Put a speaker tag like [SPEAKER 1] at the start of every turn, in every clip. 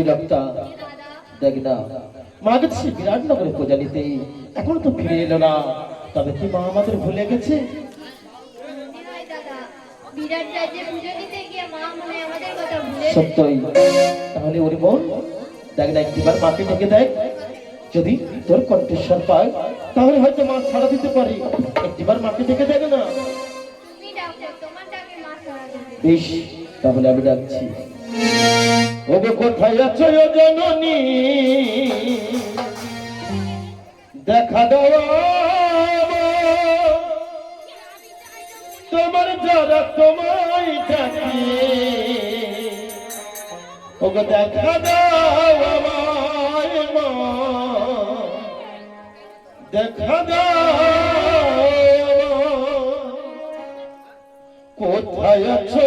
[SPEAKER 1] লোকটা দেখ না, মা গেছে বিরাট নগরে পূজা নিতে, এখন তো ফিরে এলো না। তবে কি মা আমাদের ভুলে গেছে? সত্যই। তাহলে ওরে বোন দেখ না, একটিবার মাকে ডেকে দেখ, যদি তোর কণ্ঠস্বর পায় তাহলে হয়তো মা ছাড়া দিতে পারি। একটিবার মাকে ডেকে দেখ না। বেশ, তাহলে আমি ডাকছি। ওগো কোথায় আছো জননী, দেখা দাও তোমার যারা তোমায় ডাকি। ওগো দেখা দাও আমায় মা, দেখা দাও। কোথায় আছো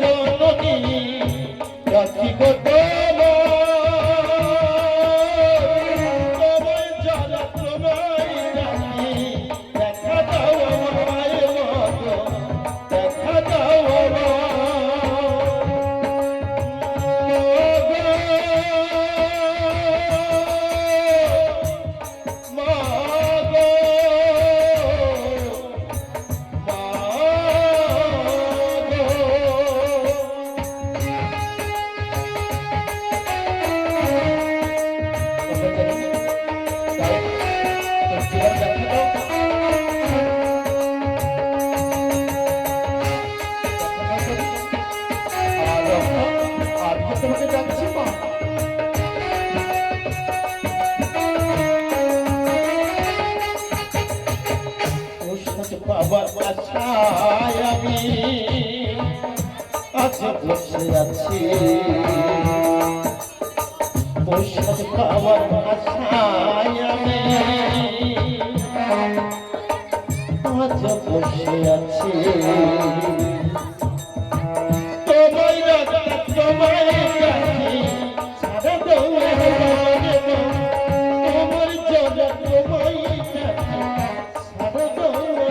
[SPEAKER 1] জননী, ডাকি গো তোমায় যারা তোমায় ডাকি। দেখা দাও আমায় মা, দেখা দাও বাবার আশায় আমি আজ বসে আছি। বসে বাবার আশায় আমি আজ বসে আছি। তোমায় রাখা তোমায় রাখি সারা দৌড়ে তোমার জন্য তোমায় রাখি সারা দৌড়ে।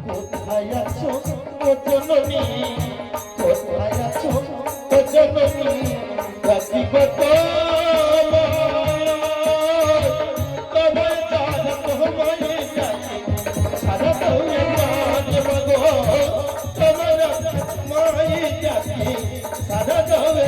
[SPEAKER 1] কোথায় আছো ও জননী, কোথায় আছো ও জননী, রাখি কত তোমায় যারা তোমায় ডাকে সারা দৌড়ে মাগো। তোমার মাই ডাকে সারা দৌড়ে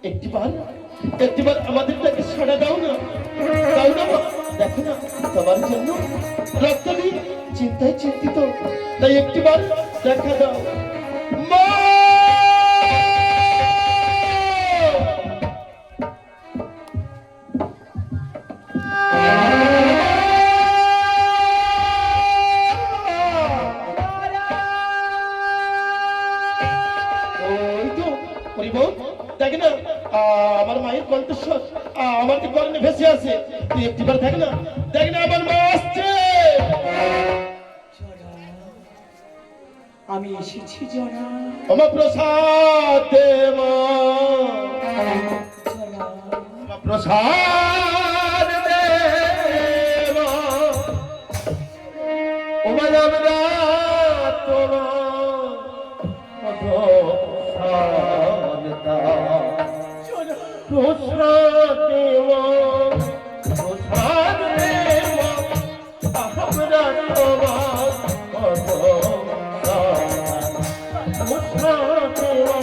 [SPEAKER 1] একটিবার আমাদেরটাকে সাড়া দাও না, দাও না। দেখো না তোমার জন্য রক্ত দিই চিন্তায় চিন্তিত, তাই একটিবার দেখা দাও মা। দেখ না আমার মায়ের কণ্ঠস্বর আমার কর্ণে ভেসে আছে। তুই একটিবার দেখ না, দেখ না আমার মা আসছে।
[SPEAKER 2] আমি এসেছি জনা।
[SPEAKER 1] আমার প্রসাদ দে মা, আমার প্রসাদ দে মা। ও মা আমরা তোমার প্রসাদ দেওয়া প্রসাদ দেওয়া আমরা তোমার প্রসাদ দেওয়া প্রসাদ দেওয়া।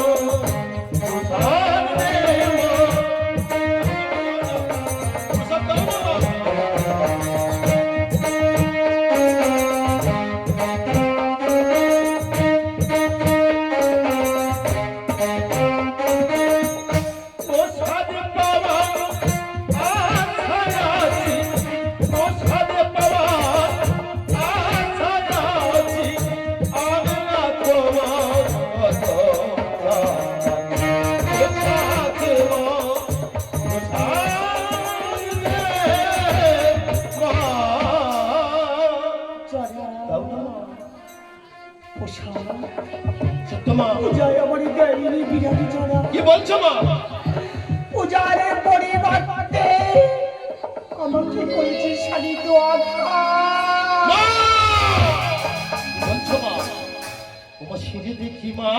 [SPEAKER 1] বলছো মা?
[SPEAKER 2] পূজারে পরিবর্তে আমাকে করেছে শাড়িত আঘাত।
[SPEAKER 1] মা! কি বলছো মা? ওমা সিঁড়ি দেখি মা,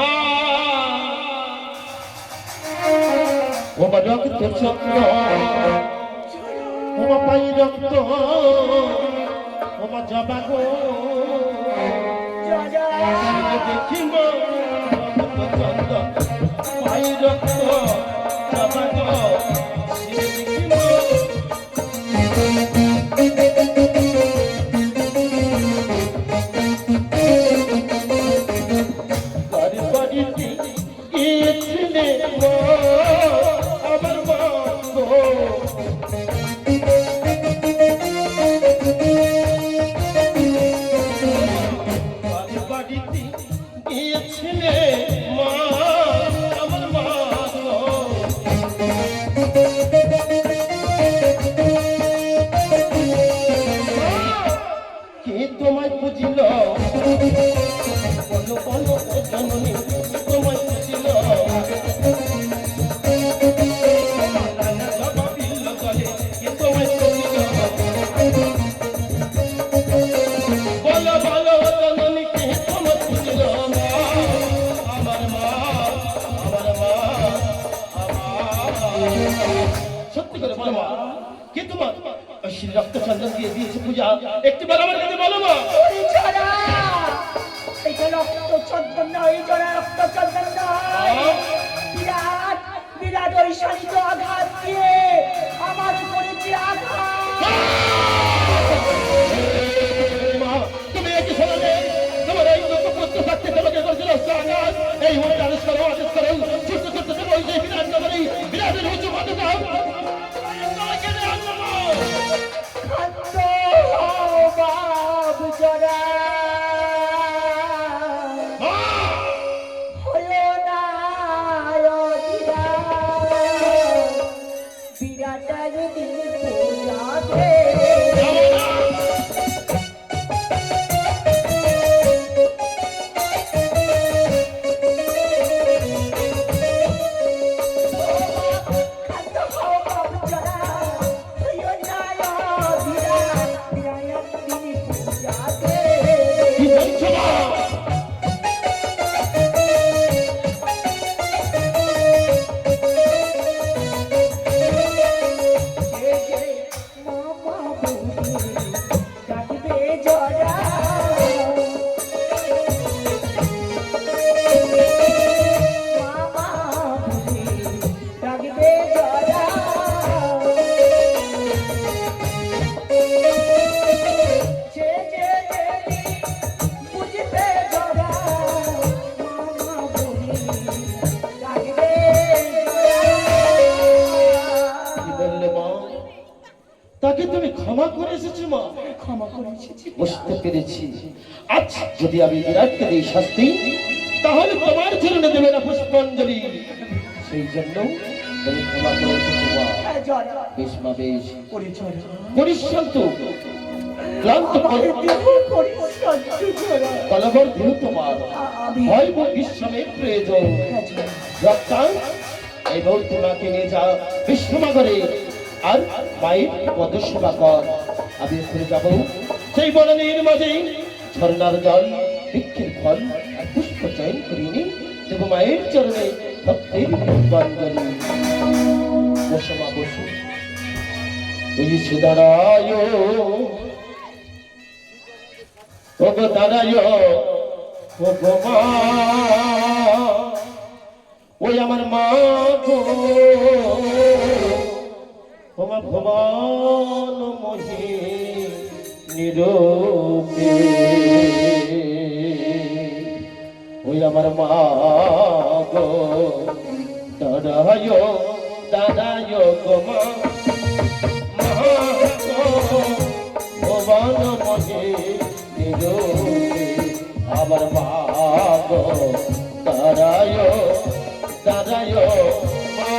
[SPEAKER 1] ওমা রক্ত চক্র, ওমা পাই রক্ত, ওমা জবা গো সিঁড়ি দেখি মা, রক্ত চক্র, পাই রক্ত, জবা গো সিঁড়ি দেখি মা। বাড়ি বাড়িতে গিয়েছিলে মা, আমার মা গো। বাড়ি বাড়িতে গিয়েছিলে মা, আমার মা গো। কে তোমায় বুঝিল, বলো বলো ও জননী, কে তোমায় বুঝিল? রানা জবা বিল্ল গলে, কে তোমায় বুঝিল? বলো বলো ও জননী, কে তোমায় বুঝিল? মা, আমার মা, আমার মা, আমার। সত্যি করে বলো মা, কে তোমার ওই শ্রী রক্ত চন্দন দিয়ে দিয়েছে পূজা? একটিবার আমার কাছে বলো মা।
[SPEAKER 2] পরিচরা এটা রক্ত চন্দন নয়, জোড়া রক্ত চন্দন নয়, বিরাট বিরাট ওই শাড়িত আঘাত দিয়ে আমার করেছে আঘাত।
[SPEAKER 1] মা, তুমি একই শোনালে তোমার এই দুঃখ করতে থাকতে তোমাকে করেছিল আঘাত। এই মনে আদেশ করো, আদেশ করো, ছুটতে ছুটতে তুমি ওই যে বিরাট নগরী, বিরাটের উঁচু মাথা দাও।
[SPEAKER 2] খাদ্য বাব জোড়া হলো না বিরাটার দিন পূজাতে।
[SPEAKER 1] কি বলছো মা? কি বললে মা? তাকে তুমি ক্ষমা করে এসেছো মা?
[SPEAKER 2] ক্ষমা করে এসেছি।
[SPEAKER 1] বুঝতে পেরেছি। আজ যদি আমি বিরাটকে দিই শাস্তি, তাহলে তোমার চরণে দেবে না পুষ্পাঞ্জলি। সেই জন্য তুমি ক্ষমা করে এসেছো মা। বেশ মা বেশ, পরিশ্রান্ত ক্লান্ত কলবর দিল তোমার, ভয় ও বিশ্রামের প্রয়োজন। রক্তাং এই বলতে মাকে নিয়ে যা বিশ্বমাগরে, আর মায়ের পদসেবা কর। আমি ঘুরে যাব সেই বরণের মাঝে, ঝর্ণার জল, বৃক্ষের ফল আর পুষ্প চয়ন করিনি দেব মায়ের চরণে ভক্তের পুষ্পাঞ্জলি। বসো মা বসো, ওই সে দাঁড়ায়, ও গো দাঁড়ায়, ও গো মা, ওই আমার মা গো, তোমার ভুবন মোহে নিরূপে, ওই আমার মা গো, দাঁড়ায় দাঁড়ায় গো মা, মা গো, ভুবন মোহে নিরূপে, আমার মা গো, দাঁড়ায় দাঁড়ায় মা।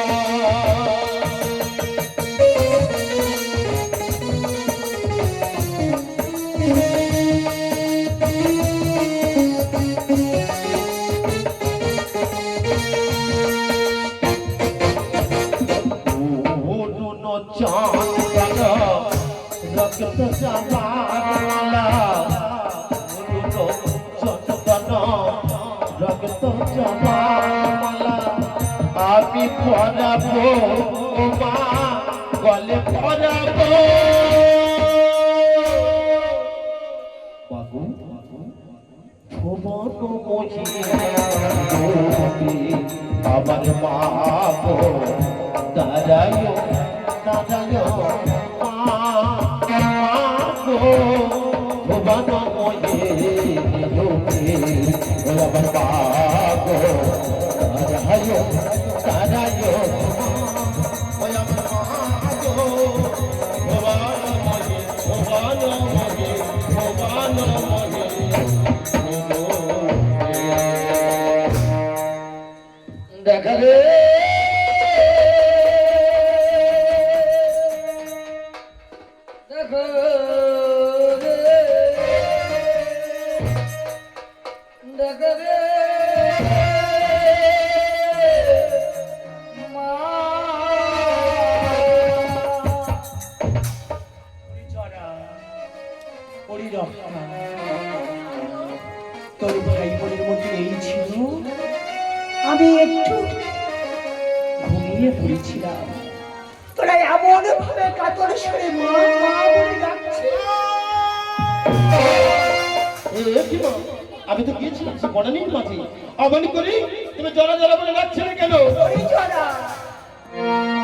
[SPEAKER 1] রক্ত জবালা চন্দন রক্ত জবালা আমি পরাবো মা গলে পরাবো বাবু ভুবন মহি আমার মা গো দাঁড়ায় দাঁড়ায় মা গো ভুবন মহি আমার মা গো দাঁড়ায় দাঁড়ায় দেখা রে দেখো দেখা রে মা
[SPEAKER 2] তোর ভাই বোনের মধ্যে এই ছিল আমি একটু ঘুমিয়ে পড়েছিলাম তোরা এমন ভাবে কাতর সরে মা মা বলে ডাকছে
[SPEAKER 1] আমি তো গিয়েছিলাম সে বনানীর মাঝে অমনি করি তুমি জরা জরা বলে ডাকছে না কেন
[SPEAKER 2] ওই জরা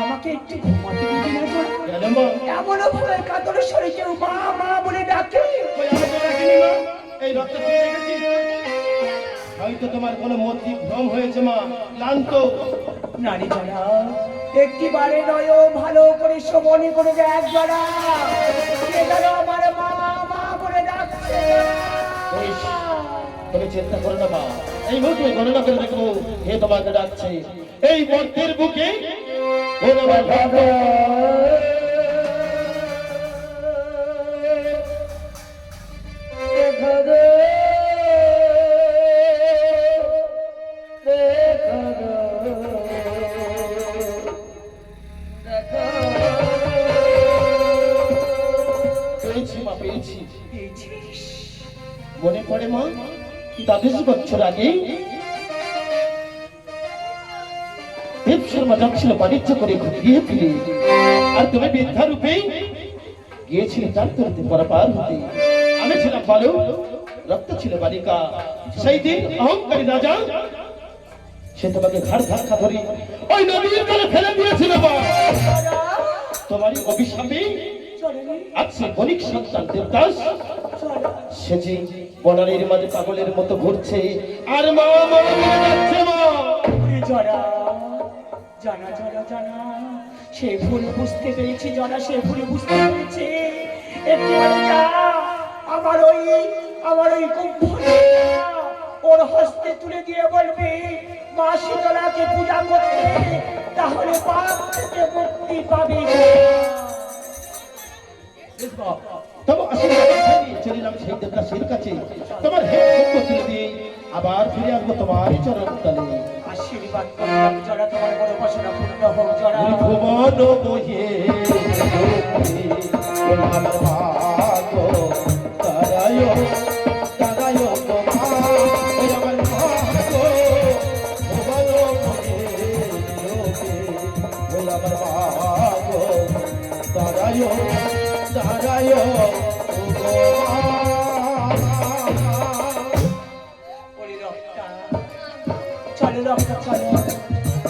[SPEAKER 2] আমাকে একটু ঘুমাতে দিবি না জরা
[SPEAKER 1] কেন মা
[SPEAKER 2] এমন ভাবে কাতর সরে কেউ মা মা বলে ডাকে
[SPEAKER 1] ওই আমি তো ডাকিনি মা এই রক্ত পেয়ে গেছি হয়তো তোমার কোনো মতি ভ্রম হয়েছে মা ক্লান্ত
[SPEAKER 2] নারী জরা একটিবারে নয় ভালো করে শ্রবণ করে দেখ জরা কে যেন আমার মা মা বলে ডাকছে
[SPEAKER 1] তুমি চিন্তা করো না মা এই মুহূর্তে গণনা করে দেখবো হে তোমাকে ডাকছে এই মর্তের বুকে পেয়েছি মা পেয়েছি মনে পড়ে মা 22 বছর আগে দেব শর্মা যাচ্ছিল বাণিজ্য করে ঘুরিয়ে ফিরে আর তুমি বৃদ্ধা রূপে গিয়েছিলে তার তরতে পরাপার হতে আমি ছিলাম বালু রক্ত ছিল বালিকা সেই দিন অহংকারী রাজা সে তোমাকে ঘাড় ধাক্কা ধরে ওই নদীর জলে ফেলে দিয়েছিল মা তোমারই অভিশাপে আজকে বণিক সন্তান দেবদাস সে যে বনানীর মাঝে পাগলের মতো ঘুরছে আর মা মনে যাচ্ছে মা
[SPEAKER 2] জরা জানা জরা জানা সে ভুল বুঝতে পেরেছি জরা সে ভুল বুঝতে পেরেছি একটিবারে যা আমার ওই কুম্ভনে ওর হস্তে তুলে দিয়ে বলবে মা শীতলাকে পূজা করতে তাহলে পাপ থেকে মুক্তি পাবে
[SPEAKER 1] তবে চলিলাম সেই দেবদাসের কাছে তোমার হেড তুলে দিয়ে আবার ফিরে আসবো তোমার চরণ তলে
[SPEAKER 2] আশীর্বাদ করলাম জরা তোমার বড় বাসনা পূর্ণ হোক জরা
[SPEAKER 1] ভুবন মোহে আমার ভাগ্য তারায় তারায় আমার ভাগ্য ভুবন মোহে আমার ভাগ্য তারায় তারায়
[SPEAKER 2] চলো রক্তা চলো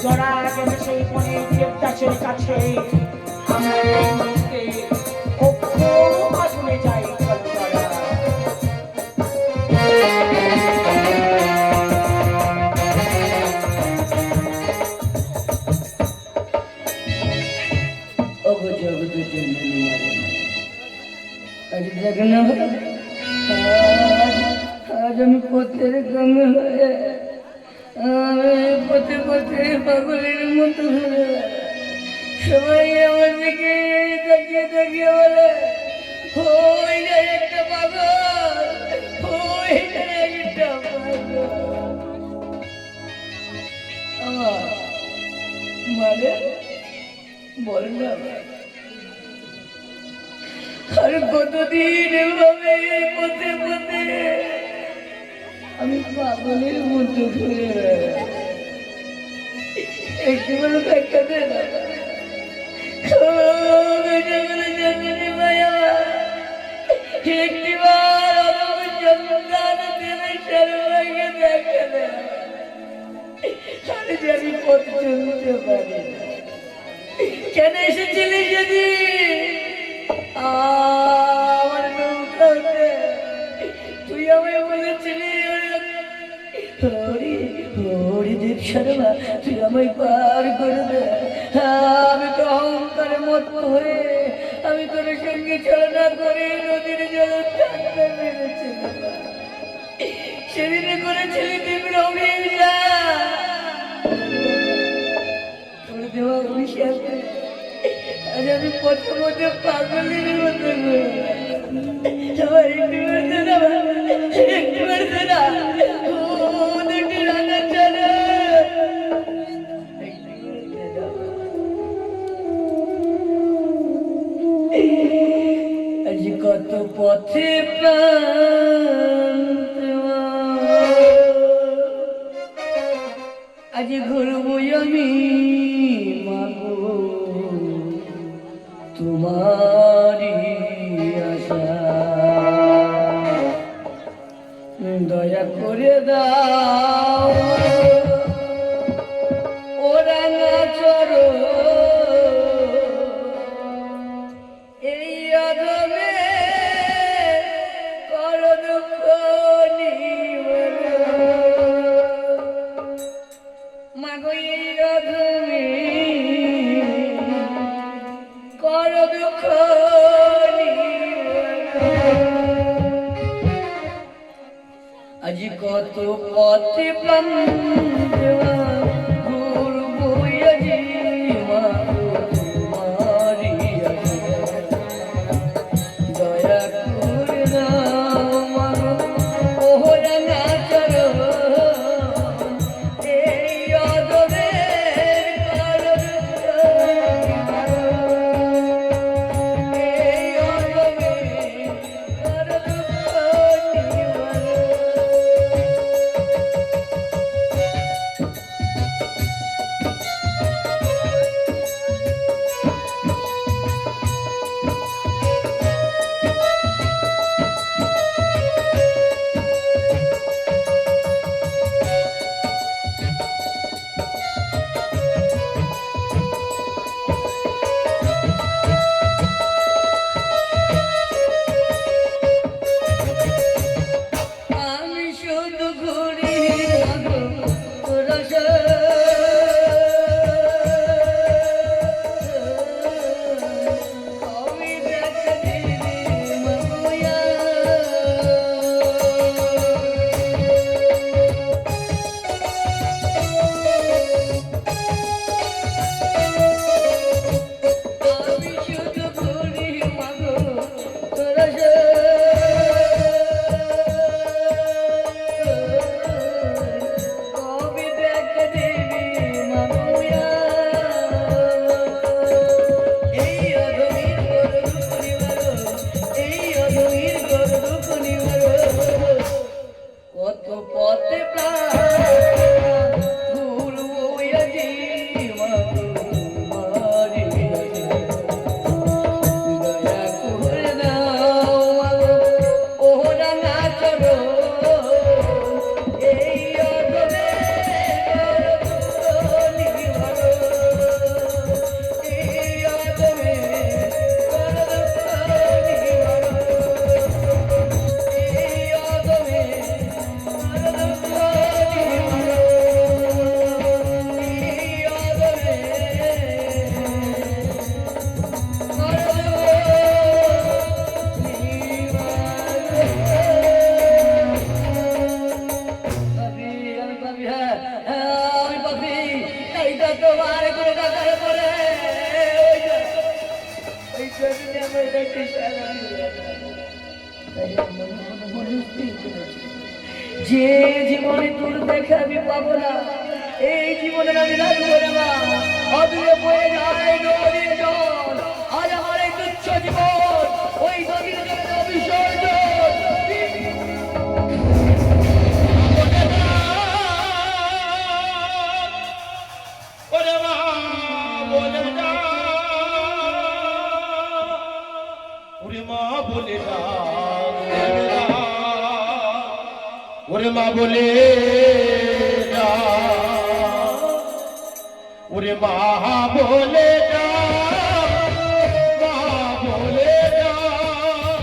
[SPEAKER 2] জরা গেছে সেই বনে দেবদাসের কাছে আমরা এই মুহূর্তে অক্ষরে যাই চলো জরা
[SPEAKER 3] আজ আমি পথের গঙ্গা হয়ে আমি পথে পথে পাগলের মতো হয়ে সবাই আমার দিকে তাকিয়ে তাকিয়ে বলে ওই যায় একটা পাগল ওই যায় একটা পাগল আমার মানে বল না আর কতদিন এভাবে পথে পথে আমি পাগলের মতো ঘুরে বেড়াই। একটিবার দেখা দে না, একটিবার সন্তান দেবে সর্বাইকে দেখা দে। আমি জানি পথ চলতে পারি, কেন এসেছিলি সেদিন আমার নৌকাতে? তুই আমায় বলেছিলি হরিদেব শর্মা তুই আমায় পার করে দে। আমি তো অহংকারে মত হয়ে আমি তোর সঙ্গে ছলনা করে নদীর জল টানতে পেরেছিলাম। সেদিনে করেছিলি তীব্র অভিশাপ, তোর দেওয়া অভিশাপে আজ আমি পথে পথে পাগলের মতো একটিবার দেনা আজ কত পথে প্রাণ আজ ঘুরবো আমি মাগো তোমারি আশা, দয়া করে দাও ও রাঙা চরো এই অধমে কর দুঃখ মাগো এই অধমে কর দুঃখ আজ কত পথে প্রাণ দেওয়া ঘুরবো আজি মাগো তোমারি আশা, দয়া করে দাও মাগো ও রাঙা চরণ এই অধমের কর দুঃখ এই অধমের কর দুঃখ আমি শুধু ঘুরি মাগো তোর আমি দেখা দিবি মাগোয়া আমি শুধু ঘুরি মাগো তোর কবি দেখা দিবি মাগোয়া এই অধমীর গরু পরিবার এই অধমীর গরু পরিবার কত পথে প্রাণ ঘুরবো আজি মাগো তোমারি আশা, দয়া করে দাও মাগো ও রাঙা চরণ এই অধমে কর দুঃখ এই অধমে কর দুঃখ এই অধমে কর দুঃখ এই তোমার করে ডাকার পরে ওই জন্য আমার দেখতে যে জীবনে তোর দেখা আমি পাবো না এই জীবনে আমি রাখবো না অদূরে বয়ে যায় নদীর জল আজ আমার এই তুচ্ছ জীবন ওই
[SPEAKER 1] ওরে মা বলে ডাক দেবে না, ওরে মা বলে ডাক, ওরে মা বলে ডাক, মা বলে ডাক,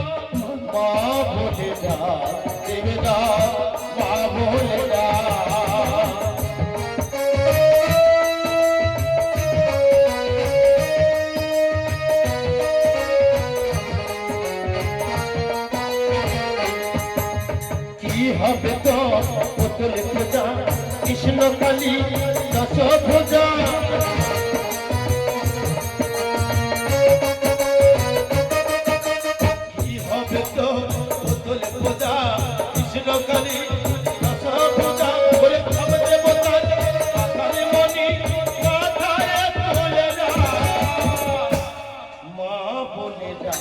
[SPEAKER 1] মা বলে ডাক দেবে না, মা বলে ডাক। কি হবে তো পুতুল পূজা, কৃষ্ণ কালী দশ ভুজা, কি হবে তো পুতুল পূজা, কৃষ্ণ কালী দশ ভুজা, বলে সব দেবতার মাথায় মণি মাথায় তোলে না, মা বলে যা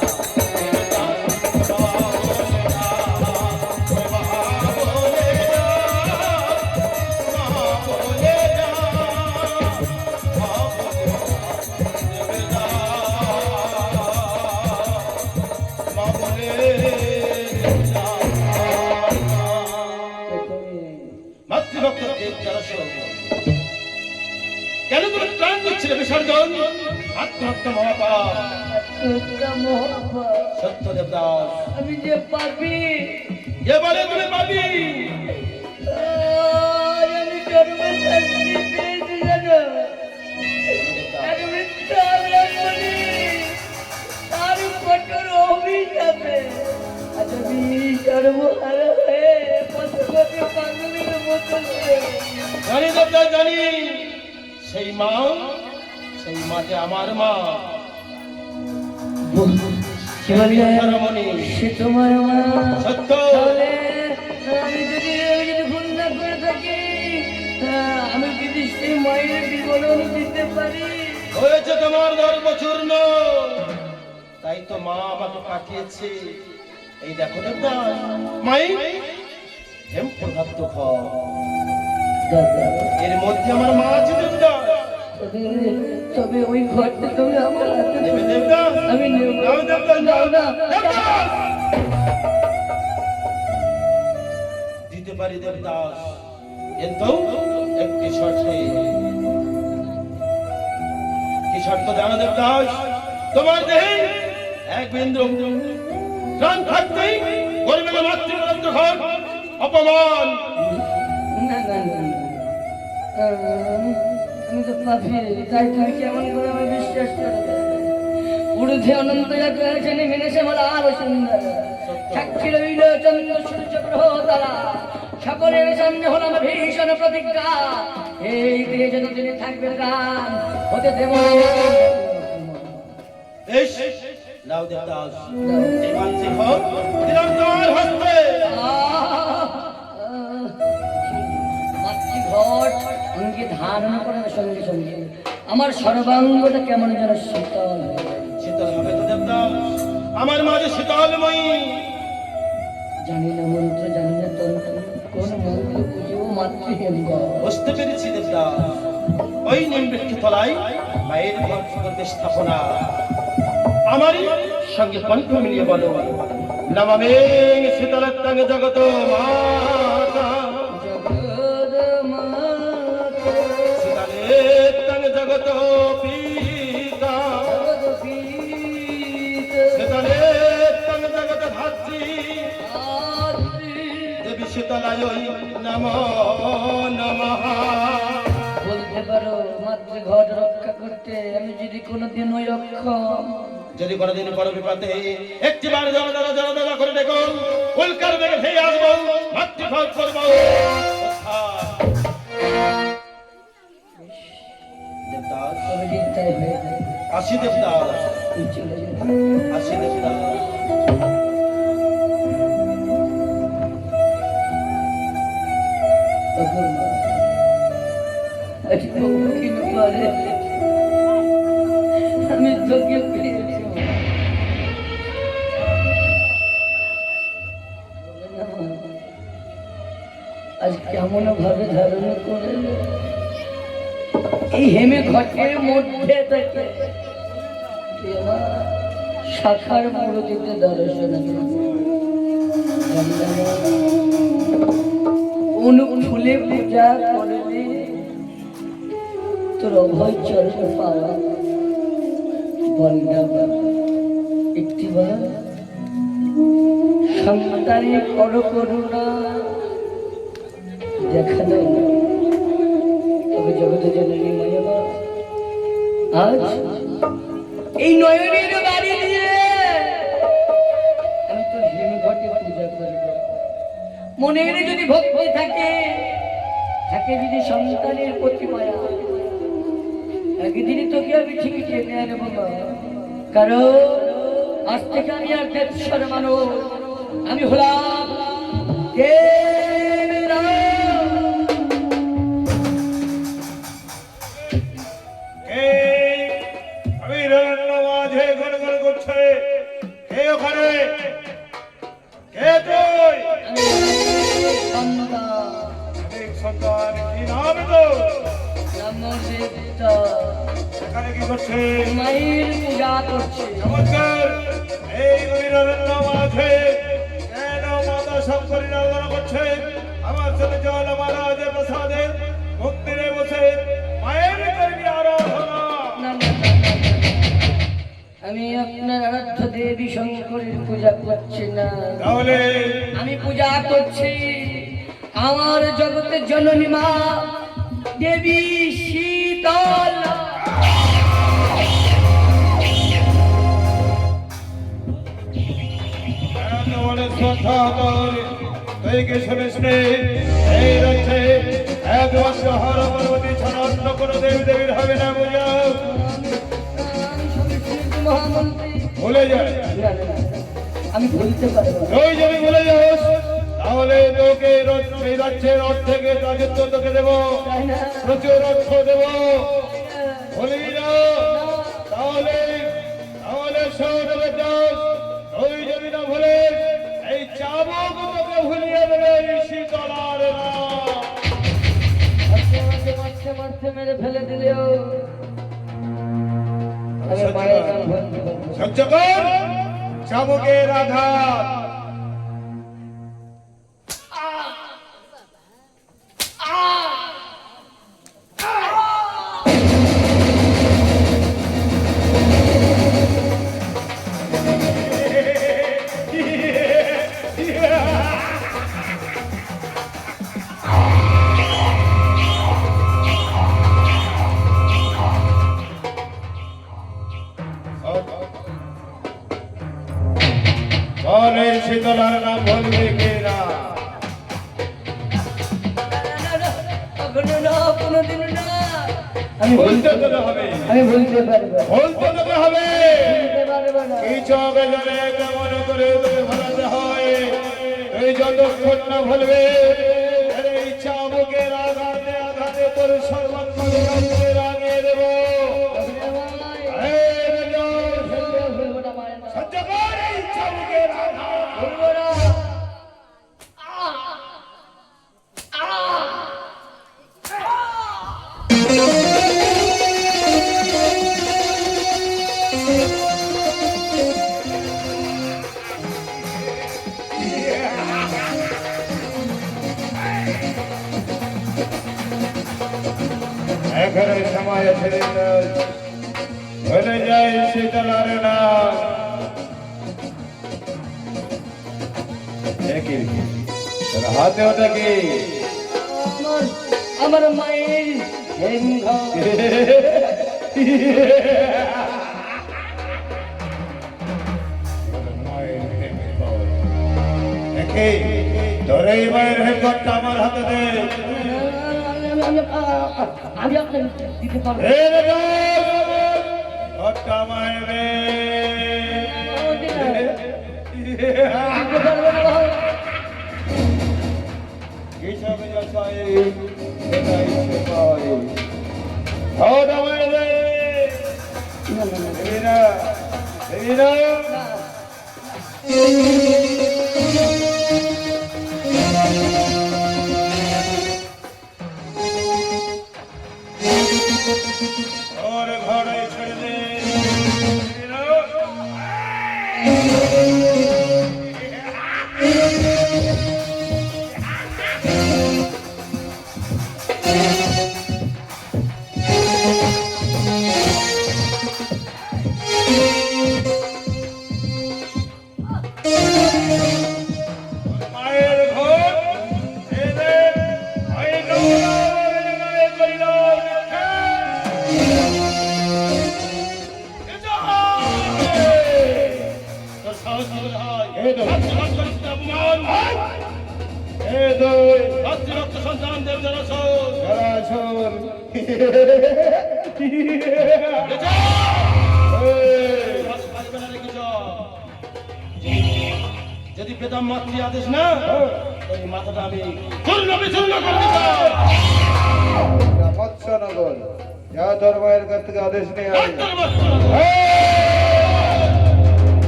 [SPEAKER 1] কেন তুমি প্রাণ দিচ্ছিলে বিসর্জন? আত্মহত্যা মহাপাপ, সত্য দেবদাস।
[SPEAKER 3] আমি যে পাপি,
[SPEAKER 1] কে বলে তুমি পাপি?
[SPEAKER 3] আমি জন্মের শাস্তি পেয়েছি জানো। এক মিথ্যা ব্রাহ্মণী, তার কঠোর অভিশাপে আজ আমি সর্বহারা হয়ে পথে পথে পাগলের মতো
[SPEAKER 1] জানি দেবদাস জানি, সেই মা, সেই মাকে আমার মা রমণী,
[SPEAKER 3] সে তোমার মা।
[SPEAKER 1] সত্য।
[SPEAKER 3] তাহলে আমি যদি ভুল না করে থাকি, আমি যদি সেই মায়ের বিবরণ দিতে পারি।
[SPEAKER 1] হয়েছে তোমার গর্ব চূর্ণ, তাই তো মা আমাকে পাঠিয়েছে। এই দেখো দেবদাস, মাই হেম পদার্থ খাও, এর মধ্যে আমার মা আছে দেবদাস।
[SPEAKER 3] তবে ওই ঘরটা তুমি আমার হাতে
[SPEAKER 1] দেবে দেবদাস?
[SPEAKER 3] আমি নেব না।
[SPEAKER 1] নাও দেবদাস, নাও।
[SPEAKER 3] না,
[SPEAKER 1] দেবদাস! দিতে পারি দেবদাস, কিন্তু একটি শর্তে। কি শর্ত জানো দেবদাস? তোমার দেহে এক বিন্দু প্রাণ থাকতেই করবে না মাতৃপদার্থ ঘর অপমান।
[SPEAKER 3] না, না, না, না। আমি তো পাপি, তাই তুমি কেমন করে আমি বিশ্বাস করবে? ঊর্ধ্বে অনন্ত আকাশে নেমে এসে বলা আরো সুন্দর, সাক্ষী রইল চন্দ্র সূর্য গ্রহ তারা, সকলের সামনে হলাম ভীষণ প্রতিজ্ঞা, এই দেহে যতদিন থাকবে প্রাণ হতে দেব না।
[SPEAKER 1] এস নাও দেবদাস, এই মানসিক হোক দিলাম তোমার হস্তে।
[SPEAKER 3] মাতৃঘট অঙ্গে ধারণ করার সঙ্গে সঙ্গে আমার সর্বাঙ্গটা কেমন যেন শীতল হয়ে গেল।
[SPEAKER 1] শীতল হবে তো দেবদাস, আমার মাঝে শীতলময়ী।
[SPEAKER 3] জানি না মন্ত্র, জানি না তন্ত্র, কোন মন্ত্র বুঝেও মাতৃহেম
[SPEAKER 1] বুঝতে পেরেছি দেবদাস, ওই নিম্বৃক্ষ তলায় মায়ের করবে স্থাপনা। আমারই সঙ্গে কণ্ঠ মিলিয়ে বলো, নমামে শীতলত্তাং জগত মাতা, শীতলেত্তাং জগত পিতা, শীতলেত্তাং জগত ধাত্রী, দেবী শীতলায় নমো নমঃ।
[SPEAKER 3] বলতে পারো মাতৃঘট রক্ষা করতে আমি যদি কোনোদিন ওই অক্ষম,
[SPEAKER 1] যদি কোনোদিন বড় বিপদে একটিবার জনদারা করে দেখুন, উল্কার বেগে ফেয়ে আসবো, মাতৃঘট করবো। দেবদাস,
[SPEAKER 3] তবে চিন্তায় হয়ে যায়
[SPEAKER 1] আসি দেবদাস,
[SPEAKER 3] তুই চলে যাবে।
[SPEAKER 1] আসি দেবদাস।
[SPEAKER 3] আমি তোকে পেয়েছি, আজ কেমন ভাবে ধারণ করে এই হেমে ঘটের মধ্যে থেকে তুই আমার শাখার মূর্তিতে দর্শন অনুপ ফুলে পূজা করলে তোর অভয় চরণ পাওয়া বলনা একটিবার সন্তানের করুণা দেখা দেয় তবে জগতে জননী মায়া আজ এই নয়নের বাড়ি দিয়ে আমি তো হিমঘটে পূজা করব মনের যদি ভক্তি থাকে থাকে যদি সন্তানের প্রতি মায়া একদিনই তোকে আমি ঠিকই টেনে আনবো কারণ আজ থেকে আমি আর দেবস্বর মানুষ আমি হলাম মায়ের পূজা করছে
[SPEAKER 4] এই অভিনন্দ মাঝে কেন মাতা শঙ্করী আলোচনা করছে আমার সাথে জল মহারাজ প্রসাদে মন্দিরে বসে মায়ের করবি আরাধনা
[SPEAKER 3] আমি আপনার আরাধ্য দেবী শঙ্করের পূজা করছি না
[SPEAKER 4] তাহলে
[SPEAKER 3] আমি পূজা করছি আমার জগতের জননী মা দেবী শীতল
[SPEAKER 4] শ্রদ্ধা করে তুইকে শুনিস নে এই রয়েছে একমাত্র হর পর্বতী ছাড়া অন্য কোনো দেবী দেবীর হবে না বুঝাও ভুলে যায়
[SPEAKER 3] আমি বলতে পারবো
[SPEAKER 4] তুই যদি ভুলে যাস তাহলে তোকে এই রাজ্যের অর্ধেকে রাজত্ব তোকে দেবো প্রচুর অর্থ দেবো ভুলবি না তাহলে তাহলে সৌরভে দাস তুই যদি না ভুলে এই চাবুক তোকে ভুলিয়ে দেবে শীতলার
[SPEAKER 3] মারতে মারতে মেরে ফেলে দিলেও আমি মায়ের নাম বলতে পারবো
[SPEAKER 4] সহ্য কর চাবুকের আঘাত বলে শীতলার নাম বলবে কে না
[SPEAKER 3] কোনদিন না
[SPEAKER 4] আমি বলতে তোকে হবে
[SPEAKER 3] আমি বলতে পারবো
[SPEAKER 4] বলতে তোকে হবে
[SPEAKER 3] বলতে পারবো না
[SPEAKER 4] এই চোখে জলে কেমন করে তোকে ভরাতে হয় এই যতক্ষণ না ভুলবে এই চাবুকের আঘাতে আঘাতে তোর সর্বাঙ্গে রাঙিয়ে দেবো সহ্য কর এই চাবুকের আঘাত এখানে সময় আছে ভুলে যাই শীতলার নাম হাতে ওটা কি
[SPEAKER 3] আমার মায়ের
[SPEAKER 4] তোর এই মায়ের হেলকটটা আমার হাতে দে
[SPEAKER 3] আমি আপনাকে দিতে পারবো
[SPEAKER 4] ঘরটা মায়ের দে
[SPEAKER 3] দিতে পারবো না
[SPEAKER 4] কৃষক যশাই সেটাই সে পায় ঘরটা মায়ের দে দেবী না দেবী না और घरे ছেড়ে দে মায়ের ঘর এদের এই নমুনায় করিলাম
[SPEAKER 1] তোর সাহস কি করে হয়?
[SPEAKER 4] এই তো।
[SPEAKER 1] রাত্রিঘাত করিস না, অপমান।
[SPEAKER 4] এই দুই
[SPEAKER 1] রাত্রিরক্ত সন্তান দেব জনসন।
[SPEAKER 4] জরাসর
[SPEAKER 1] যদি পেতাম মাতৃ আদেশ না এই মাথাটা আমি চূর্ণ বিচূর্ণ করে দিতাম।
[SPEAKER 4] মৎস্যনগর যা তোর মায়ের কাছ থেকে আদেশ নিয়ে আয়।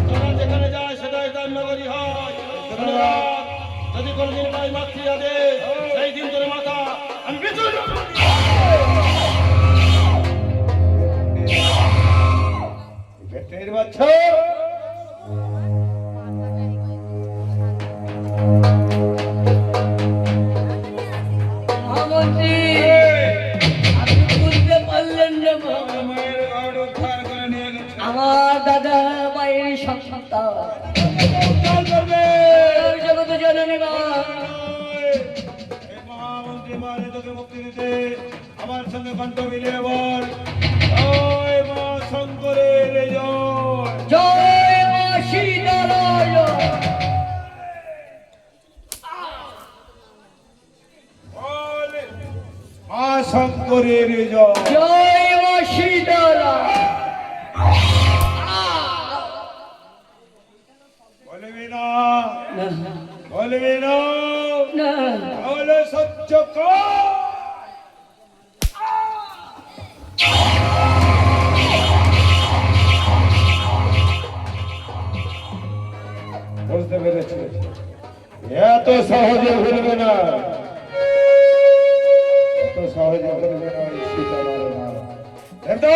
[SPEAKER 1] তোরা যেখানে যায় সেটাই তার নগরী হয়। যদি কোনদিন পাই মাতৃ আদেশ সেই দিন তোর মাথা আমি বিচূর্ণ করে দিতাম।
[SPEAKER 4] পেটের বাচ্চা
[SPEAKER 3] মহামন্ত্রী আপনি বুঝতে পারলেন না বাবা?
[SPEAKER 4] মায়ের ঘর উদ্ধার করে নিয়ে গেছে।
[SPEAKER 3] আমার দাদা মায়ের সন্তান
[SPEAKER 4] উদ্ধার করবে।
[SPEAKER 3] জগত জননী মা
[SPEAKER 4] এই মহামন্ত্রী মারে তোকে মুক্তি দিতে আমার সঙ্গে কণ্ঠ মিলিয়ে বল জয় মা শঙ্করের জয়।
[SPEAKER 3] জয় মা সীতারায়
[SPEAKER 4] বল মা শঙ্করের জয়।
[SPEAKER 3] জয় মা সীতারায়
[SPEAKER 4] বলবি না বলবি না
[SPEAKER 3] না
[SPEAKER 4] তাহলে সহ্য কর। বুঝতে পেরেছি এত সহজে ভুলবে না, এত সহজে ভুলবে না এই সীতারামের নাম। একদম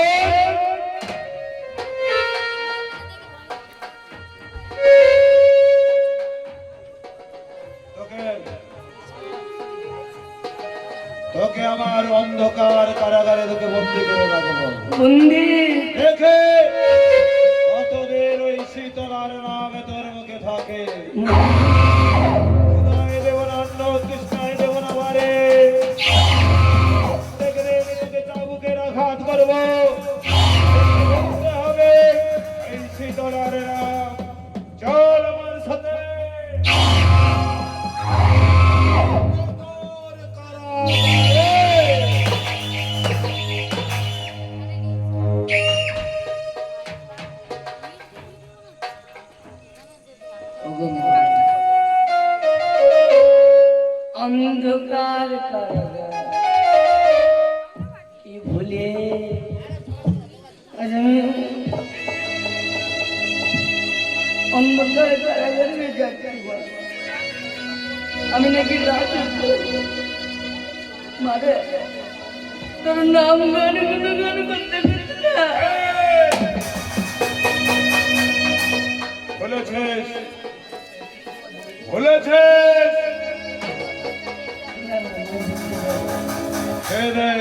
[SPEAKER 4] তোকে আমার অন্ধকার কারাগারে তোকে বন্দি করে রাখবো।
[SPEAKER 3] বন্দি
[SPEAKER 4] দেখে কতদিন ওই শীতলার নামে তোর মুখে থাকে। ক্ষুধায় দেব না অন্ন, তৃষ্ণায় দেব না বারে। দেখলে আমি তোকে চাবুকের আঘাত করবো। বলতে হবে এই শীতলার নাম। চল আমার সাথে। তোর কারাগারে।
[SPEAKER 3] অন্ধকার কারাগার কি ভুলে আজ আমি অন্ধকার কারাগারে যাচ্ছি বল। আমি নাকি রাত মারে তোর নাম গান গুনগান করতে করতে না।
[SPEAKER 4] বলেছিস বলেছিস এই দেখ,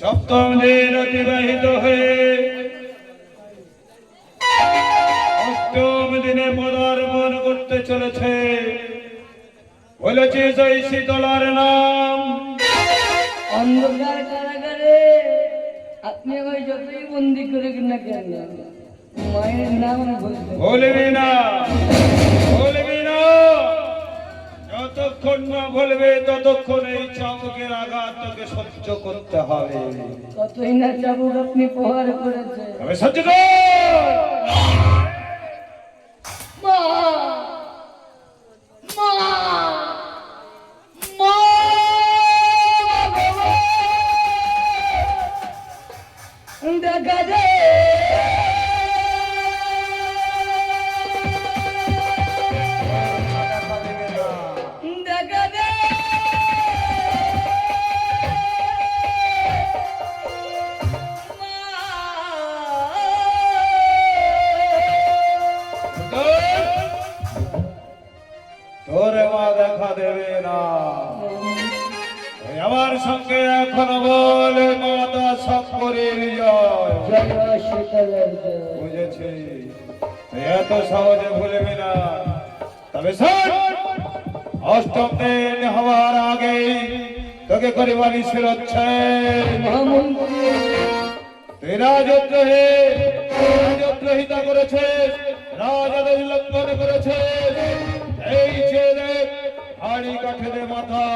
[SPEAKER 4] সপ্তম দিন অতিবাহিত হয়ে অষ্টম দিনে পদার্পণ করতে চলেছে। বলেছিস ওই শীতলার নাম।
[SPEAKER 3] অন্ধকার কারাগারে আপনি আমায় যতই বন্দি করে কিনা কেন মায়ের নাম আমি বলতে
[SPEAKER 4] বলবি না বলবি না, যতক্ষণ না বলবে ততক্ষণ এই চাবুকের আঘাত তোকে সহ্য করতে হবে।
[SPEAKER 3] কতই না চাবুক আপনি প্রহার করেছে
[SPEAKER 4] আমি সহ্য কর।
[SPEAKER 3] মা মা মা দেখা যায় দেখা যায়
[SPEAKER 4] তোরে মা দেখা দেবে না। ওই আমার সঙ্গে এখনো বল মাতা শঙ্করের জয়।
[SPEAKER 3] জয় শীতলের জয়।
[SPEAKER 4] বুঝেছি, এত সহজে ভুলবি না। তবে শোন, অষ্টম দিন হওয়ার আগে তোকে করিবানি ফেরোচ্ছে।
[SPEAKER 3] মহামন্ত্রী
[SPEAKER 4] তুই রাজদ্রোহিতা করেছিস, রাজাদের লঙ্ঘন করেছিস। এই ছেলে হাড়ি কাঠের মাথা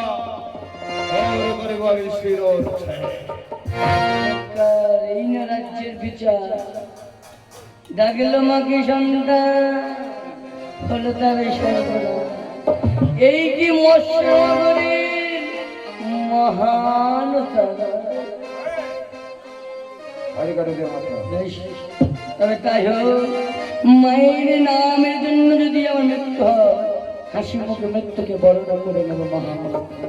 [SPEAKER 4] তোর করিবানি ফেরোচ্ছে।
[SPEAKER 3] এই না রাজ্যের বিচার। ডাকল মাকে সন্তান, হলো তার সর্বনাশ। এই কি মৎস্যনগরীর মহান তারা।
[SPEAKER 4] হাড়ি কাঠের মাথা
[SPEAKER 3] বেশ, তবে তাই হোক, মায়ের নামের জন্য যদি আমার মৃত্যু হয়, হাসি মুখে মৃত্যুকে বরণ করে নেব মহামন্ত্রী।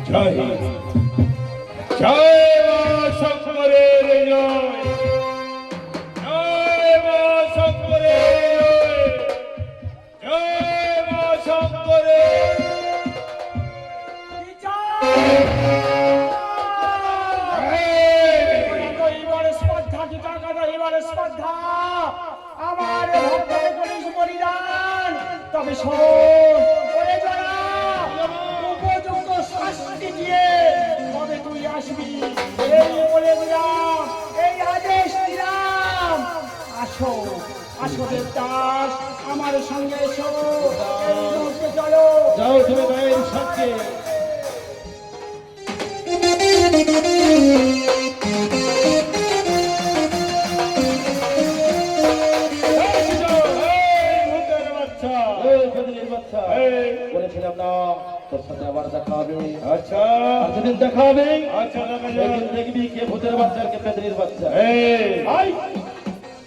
[SPEAKER 4] জয় জয় মা শঙ্করের জয়, জয় মা শঙ্করের জয়, জয় মা শঙ্করের।
[SPEAKER 2] এবারে স্পর্ধা কি টাকা দাও, এবারে স্পর্ধা আমার ভক্তের করিস বলিদান। তবে শোন ওরে জরা, উপযুক্ত শাস্তি দিয়ে তবে তুই আসবি। এই বলে দিলাম, এই আদেশ দিলাম। আসো আসো দেবদাস, আমার সঙ্গে এসো, এই মুহূর্তে চলো।
[SPEAKER 1] যাও তুমি মায়ের সাথে। বলেছিলাম না তোর সাথে আবার দেখা হবে।
[SPEAKER 4] আচ্ছা
[SPEAKER 1] আর যেদিন দেখা হবে
[SPEAKER 4] আচ্ছা দেখা যাক।
[SPEAKER 1] সেদিন দেখবি কে ভূতের বাচ্চা আর কে পেতনির বাচ্চা।
[SPEAKER 4] এই
[SPEAKER 1] আই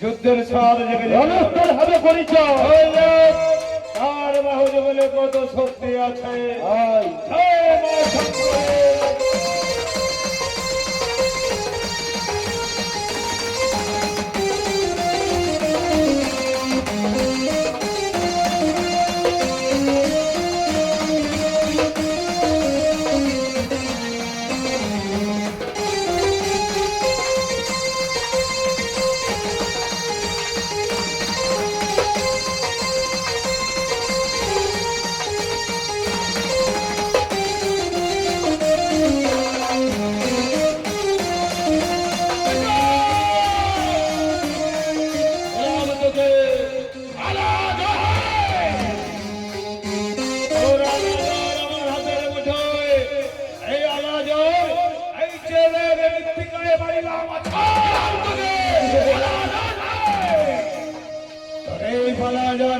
[SPEAKER 4] যুদ্ধের স্বাদ জেগে
[SPEAKER 1] রণস্থল হবে পরিচয়।
[SPEAKER 4] তার বাহুজগলে কত শক্তি আছে।
[SPEAKER 1] আই
[SPEAKER 4] জয় মা শঙ্করের।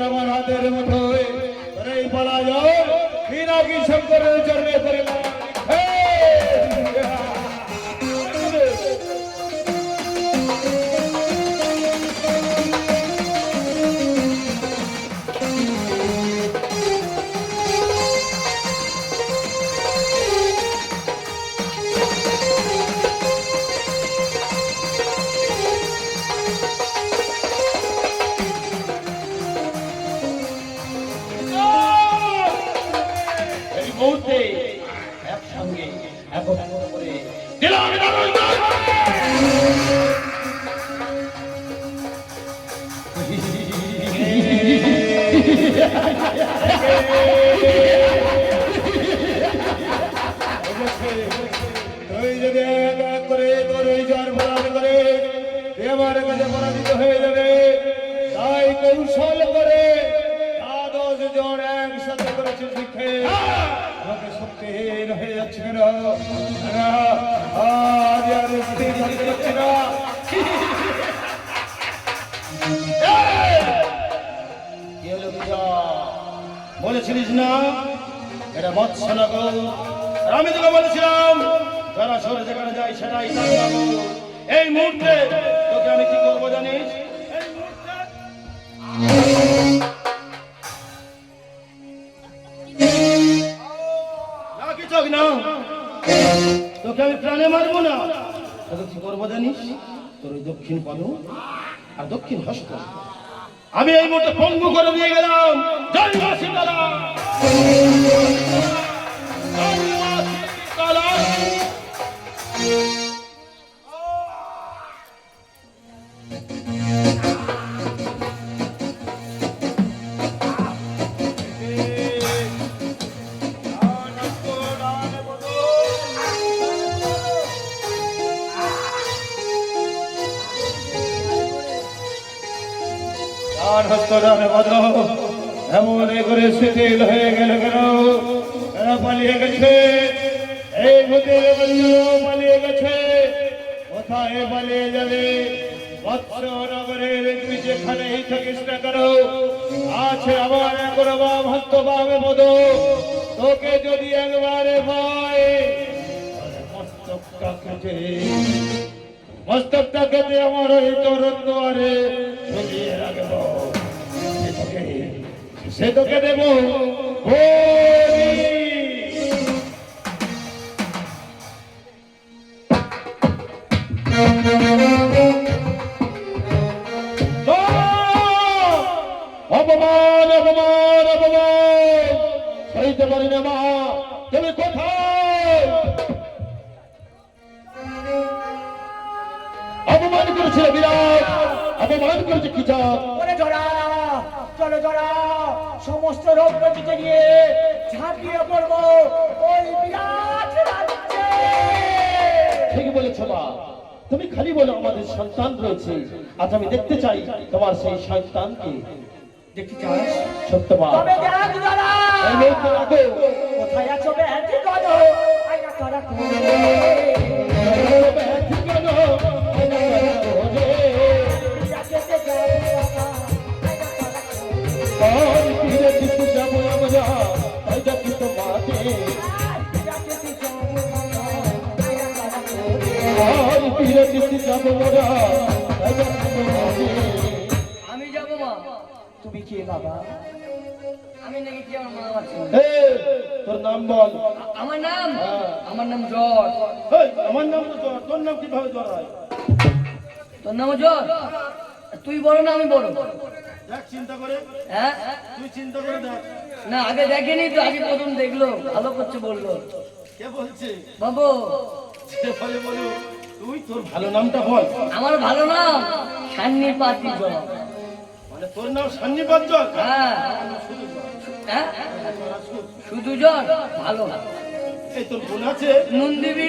[SPEAKER 4] আমার হাতের মুঠোয় রে পালা যাও, পিনাকি শঙ্করের চরণে করিলাম।
[SPEAKER 1] এই মুহূর্তে একসঙ্গে একত্র করে দিলাম
[SPEAKER 4] তুই যদি এক এক করে তোর এই জ্বর প্রদান করে আমার কাছে পরাজিত হয়ে যাবে, তাই কৌশল করে 10 জন একসাথে করেছে শিখে আমাকে শক্তিহীন হয়ে যাচ্ছে কেন? আজ আর স্থির থাকতে পারছি না।
[SPEAKER 1] কি হলো বিজয়? বলেছিলিস না এটা মৎস্যনগর? আর আমি তোকে বলেছিলাম যারা সরে যেখানে যায় সেটাই তার নগর। এই মুহূর্তে তোকে আমি কি করবো জানিস? এই মুহূর্তে না কি চোখ না, তোকে আমি প্রাণে মারবো না। তোকে কি করবো জানিস? তোর ওই দক্ষিণ পানু আর দক্ষিণ হস্ত আমি এই মুহূর্তে পঙ্গু করে দিয়ে গেলাম। জয় মা সীতারা, জয় মা সীতারা।
[SPEAKER 4] আমার হস্তদান বধ এমন করে শিথিল হয়ে গেল কেন? এরা পালিয়ে গেছে, এই ভূতের বাচ্চারাও পালিয়ে গেছে। কোথায় পালিয়ে যাবে? মৎস্য নগরের তুই যেখানেই থাকিস না কেন, আছে আমার এক বাম হস্ত বামে বধ। তোকে যদি একবারে ভয় মস্তকটা কেটে আমার ওই তরুণ দুয়ারে ঝুলিয়ে রাখবো। সে তোকে দেব অপমান অপমান অপমান সইতে পারি না মা। তুমি কোথায়? অপমান করেছিল বিরাট, অপমান করেছে কিচক।
[SPEAKER 2] ওরে জরা, চলো জরা, সমস্ত রোগ প্রতিকে নিয়ে ঝাঁপিয়ে পড়বো ওই বিরাট রাজ্যে।
[SPEAKER 1] ঠিক বলেছ মা, তুমি খালি বলো আমাদের সন্তান রয়েছে। আজ আমি দেখতে চাই তোমার সেই সন্তানকে।
[SPEAKER 2] দেখতে চাস?
[SPEAKER 1] সত্য মা,
[SPEAKER 2] তবে দেখ জরা,
[SPEAKER 1] এই মুহূর্তে রাখো।
[SPEAKER 2] কোথায় আছো ব্যাধি করো আইনা করা
[SPEAKER 3] আমি যাবো মা।
[SPEAKER 2] তুমি কে বাবা?
[SPEAKER 3] আমি নাকি কি আমার মা আছে?
[SPEAKER 1] তোর নাম বল।
[SPEAKER 3] আমার নাম জর্জ।
[SPEAKER 1] আমার নাম তো জ্বর, তোর নাম কিভাবে জ্বর হয়?
[SPEAKER 3] তোর নাম জর্জ? তুই বড় না আমি বড়?
[SPEAKER 1] দেখ চিন্তা করে,
[SPEAKER 3] হ্যাঁ
[SPEAKER 1] তুই চিন্তা করে দেখ।
[SPEAKER 3] না আগে দেখেনি তো, আগে প্রথম দেখলো, ভালো করছে বললো।
[SPEAKER 1] কে বলছে?
[SPEAKER 3] বাবু
[SPEAKER 1] সে বলে বলো, তুই তোর ভালো নামটা বল।
[SPEAKER 3] আমার ভালো নাম সান্নি পাতি জর্জ।
[SPEAKER 1] মানে তোর নাম সান্নিপাত জ্বর?
[SPEAKER 3] হ্যাঁ হ্যাঁ শুধু জর্জ ভালো।
[SPEAKER 1] এই তোর বোন আছে?
[SPEAKER 3] নুন দিবি?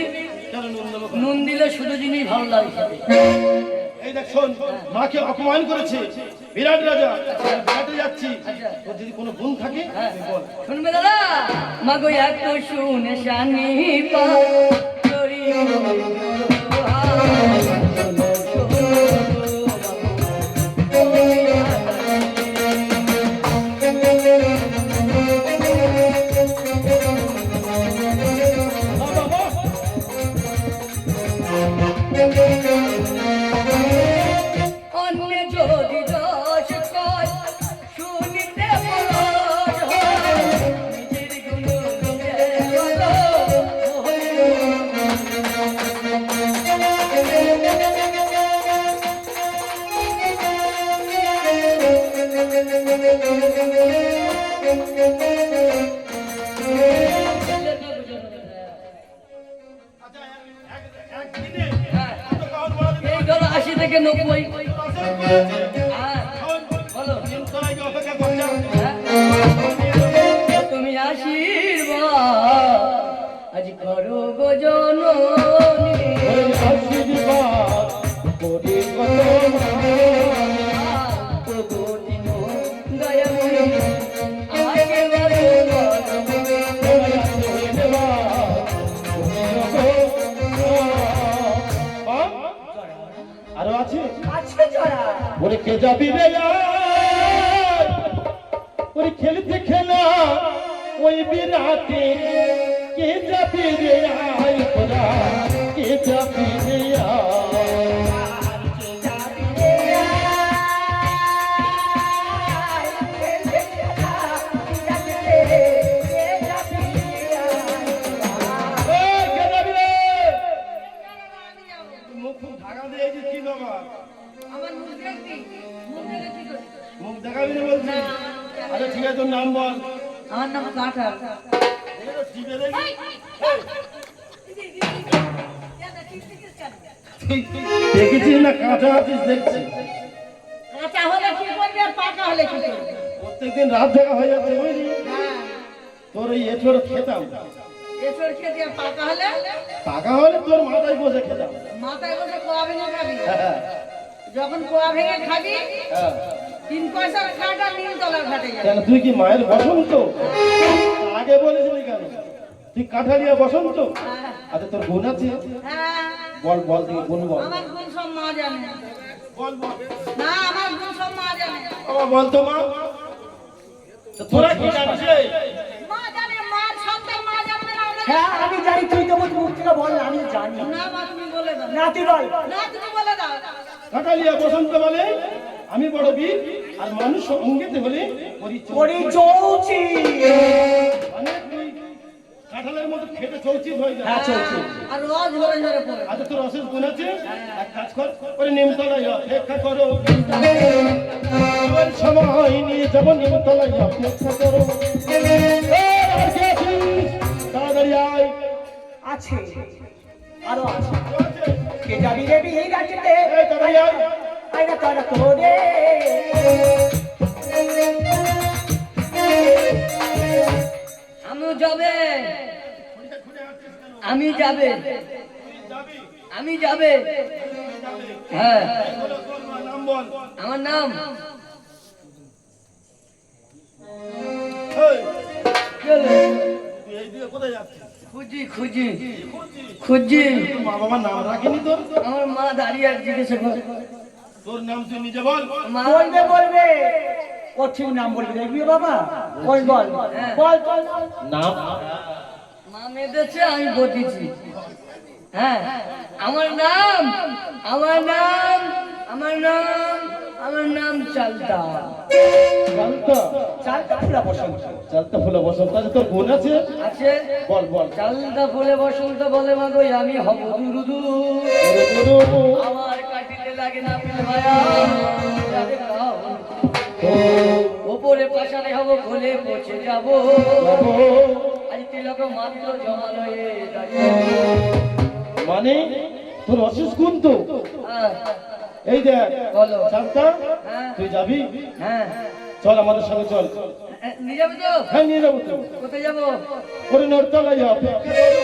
[SPEAKER 1] কেন নুন দেবো?
[SPEAKER 3] নুন দিলে শুধু জিনিস ভালো লাগে খেতে।
[SPEAKER 1] এই দেখ শোন, মাকে অপমান করেছে বিরাট রাজা, বিরাটে যাচ্ছি।
[SPEAKER 3] আচ্ছা।
[SPEAKER 1] তোর যদি কোনো বোন থাকে
[SPEAKER 3] হ্যাঁ
[SPEAKER 1] তুই বল।
[SPEAKER 3] শুনবে দাদা, মাগো এত শুনে শানি পা তোরি অন্য যদি দোষ কর শুনিতে বলদ হয়, নিজের গুণ নিজে
[SPEAKER 1] আচ্ছা, একদিনে
[SPEAKER 3] হ্যাঁ,
[SPEAKER 1] এত কাউর বলা দিতে
[SPEAKER 3] এই ধরো 80 থেকে 90। হ্যাঁ,
[SPEAKER 1] শোন,
[SPEAKER 3] বলো।
[SPEAKER 1] তোরা কি অপেক্ষা করছ?
[SPEAKER 3] হ্যাঁ? তুমি আশীর্বাদ আজ করো গো জননী।
[SPEAKER 1] ওই আশীর্বাদ করি কত
[SPEAKER 3] প্রভু দিন দয়াময়ী আমাকে বলো
[SPEAKER 1] আরো আছে?
[SPEAKER 2] আছে জরা।
[SPEAKER 1] ওরে কে যাবি রে আয়? ওরে খেলতে খেলা ওই বিরাটে কে যাবি রে আয়? তোরা কে যাবি রে আয়? এই, কে যাবি রে? মুখ খুব ঢাকা দিয়ে যে কি বাবা?
[SPEAKER 3] আমার মুখ দেখবি? মুখ দেখে কি করবি?
[SPEAKER 1] মুখ দেখাবি না বলছি? আচ্ছা ঠিক আছে, তোর নাম বল।
[SPEAKER 3] আমার নাম কাঁঠাল।
[SPEAKER 1] দেখে তো টিপে দেখি। দেখেছিস না কাঁচা আছিস দেখছি।
[SPEAKER 2] কাঁচা হলে কি করবে আর পাকা হলে কি করবে?
[SPEAKER 1] প্রত্যেকদিন রাত জাগা হয়ে যাচ্ছে বুঝলি? তোর এই এঠোর খেতাম,
[SPEAKER 3] এসর খেতে আর পাকা হলে
[SPEAKER 1] টাকা হলে তোর মাথায় বসে খেতাম।
[SPEAKER 3] মাথায় বসে কোয়া ভেঙে খাবি।
[SPEAKER 1] হ্যাঁ,
[SPEAKER 3] যখন কোয়া ভেঙে খাবি
[SPEAKER 1] হ্যাঁ।
[SPEAKER 3] তিন পয়সার ঘাট আর নিমতলার ঘাটে যাবে।
[SPEAKER 1] কেন তুই কি মায়ের বসন্ত? আগে বলেছিলি কেন? তুই কাঠালিয়া বসন্ত? আচ্ছা তোর বোন আছে?
[SPEAKER 3] হ্যাঁ,
[SPEAKER 1] বল বল দেখি বোন বল।
[SPEAKER 3] আমার গুণ সব মা জানে।
[SPEAKER 1] বল বল।
[SPEAKER 3] না, আমার গুণ সব মা জানে।
[SPEAKER 1] বাবা বল তো মা। তো তোরা কি জানিস রে?
[SPEAKER 3] মা জানে, মার সন্তান মা জানবে না ওরা?
[SPEAKER 2] হ্যাঁ আমি জানি, তুই তো মুখ থেকে বল, আমি জানি।
[SPEAKER 3] না মা, তুমি বলে দাও।
[SPEAKER 2] না তুই বল।
[SPEAKER 3] না, তুমি বলে দাও।
[SPEAKER 1] কাঠালিয়া বসন্ত বলে আমি বড় বীর আর মানুষ অঙ্গেতে হলে পরিচয়।
[SPEAKER 2] করি চৌচি।
[SPEAKER 1] মানে তুই কাঁঠালের মতো খেতে চৌচিত হয়ে যায়।
[SPEAKER 2] হ্যাঁ চৌচি।
[SPEAKER 3] আর রোজ ঘরে ঘরে পড়ে।
[SPEAKER 1] আচ্ছা তোর অশেষ গুণ আছে, এক কাজ কর, ওরে নিমতলায় অপেক্ষা করো। আমার সময় নিয়ে যাবো নিমতলায় অপেক্ষা করো। এই, আর কে আছিস? তাড়াতাড়ি আয়।
[SPEAKER 2] আছে, আরো আছে। কে যাবি রে এই রাজ্যেতে?
[SPEAKER 1] এই, তাড়াতাড়ি আয়।
[SPEAKER 2] আইনা তারা করে।
[SPEAKER 3] আমিও যাবে, আমি যাবে, আমি যাবে। হ্যাঁ,
[SPEAKER 1] নাম বল।
[SPEAKER 3] আমার নাম
[SPEAKER 1] এই,
[SPEAKER 3] কি হলো?
[SPEAKER 1] তুই এই দিকে কোথায় যাচ্ছিস?
[SPEAKER 3] খুঁজি খুঁজি খুঁজি।
[SPEAKER 1] তোর মা বাবার নাম রাখেনি তোর?
[SPEAKER 3] আমার মা দাঁড়িয়ে আর জিজ্ঞেসা করে।
[SPEAKER 1] তোর নাম তুই নিজে বল।
[SPEAKER 3] মা
[SPEAKER 2] বলবে বলবে, ও ঠিক নাম বলবি দেখবি বাবা। বল বল বল বল।
[SPEAKER 1] নাম
[SPEAKER 3] মা মেদেছে, আমি বটিছি। হ্যাঁ, আমার নাম, আমার নাম, আমার নাম, আমার নাম চালতা।
[SPEAKER 1] চালতা।
[SPEAKER 2] চালটা ফুলা বসন্ত।
[SPEAKER 1] চালতা ফুলে বসন্ত। আচ্ছা তোর বোন আছে?
[SPEAKER 3] আছে,
[SPEAKER 1] বল বল।
[SPEAKER 3] চালতা ফুলে বসন্ত বলে মা গো আমি হব দুরুদু।
[SPEAKER 1] ওরে গুরু।
[SPEAKER 3] আমার কাটিতে লাগে না পিল ভায়া, যাবে খাও। ওপরে পাশারে হব খোলে পৌঁছে যাবো। আজ তিলক মাত্র জমালয়ে দাঁড়িয়ে।
[SPEAKER 1] মানে তোর অশেষ গুণ তো।
[SPEAKER 3] হ্যাঁ,
[SPEAKER 1] এই দেখ
[SPEAKER 3] বলো।
[SPEAKER 1] চালতা,
[SPEAKER 3] হ্যাঁ,
[SPEAKER 1] তুই যাবি?
[SPEAKER 3] হ্যাঁ,
[SPEAKER 1] চল আমাদের সঙ্গে চল।
[SPEAKER 3] নিয়ে যাবে তো?
[SPEAKER 1] হ্যাঁ নিয়ে যাবো তো।
[SPEAKER 3] কোথায় যাবো?
[SPEAKER 1] ওরে নড়তলায় অপেক্ষা করো।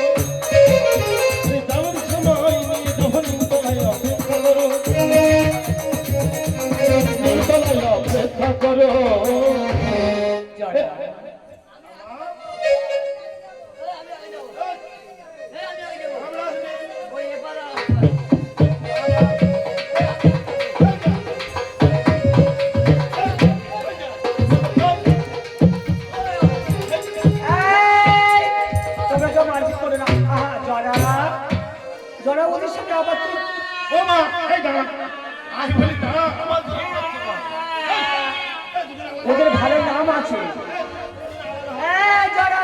[SPEAKER 1] এই যাওয়ার সময় নিয়ে যখন নিমতলায় অপেক্ষা করো। নিমতলায় অপেক্ষা করো।
[SPEAKER 3] ওই এপারা।
[SPEAKER 2] এই, তোমরা তো মারপিট করো না। আহা, জরা জরা ওদের সাথে আবার তুই।
[SPEAKER 1] ও মা, এই দাঁড়া। আজ বলি দাঁড়া, আমার জন্য
[SPEAKER 2] ওদের ভালো নাম আছে। এই, জরা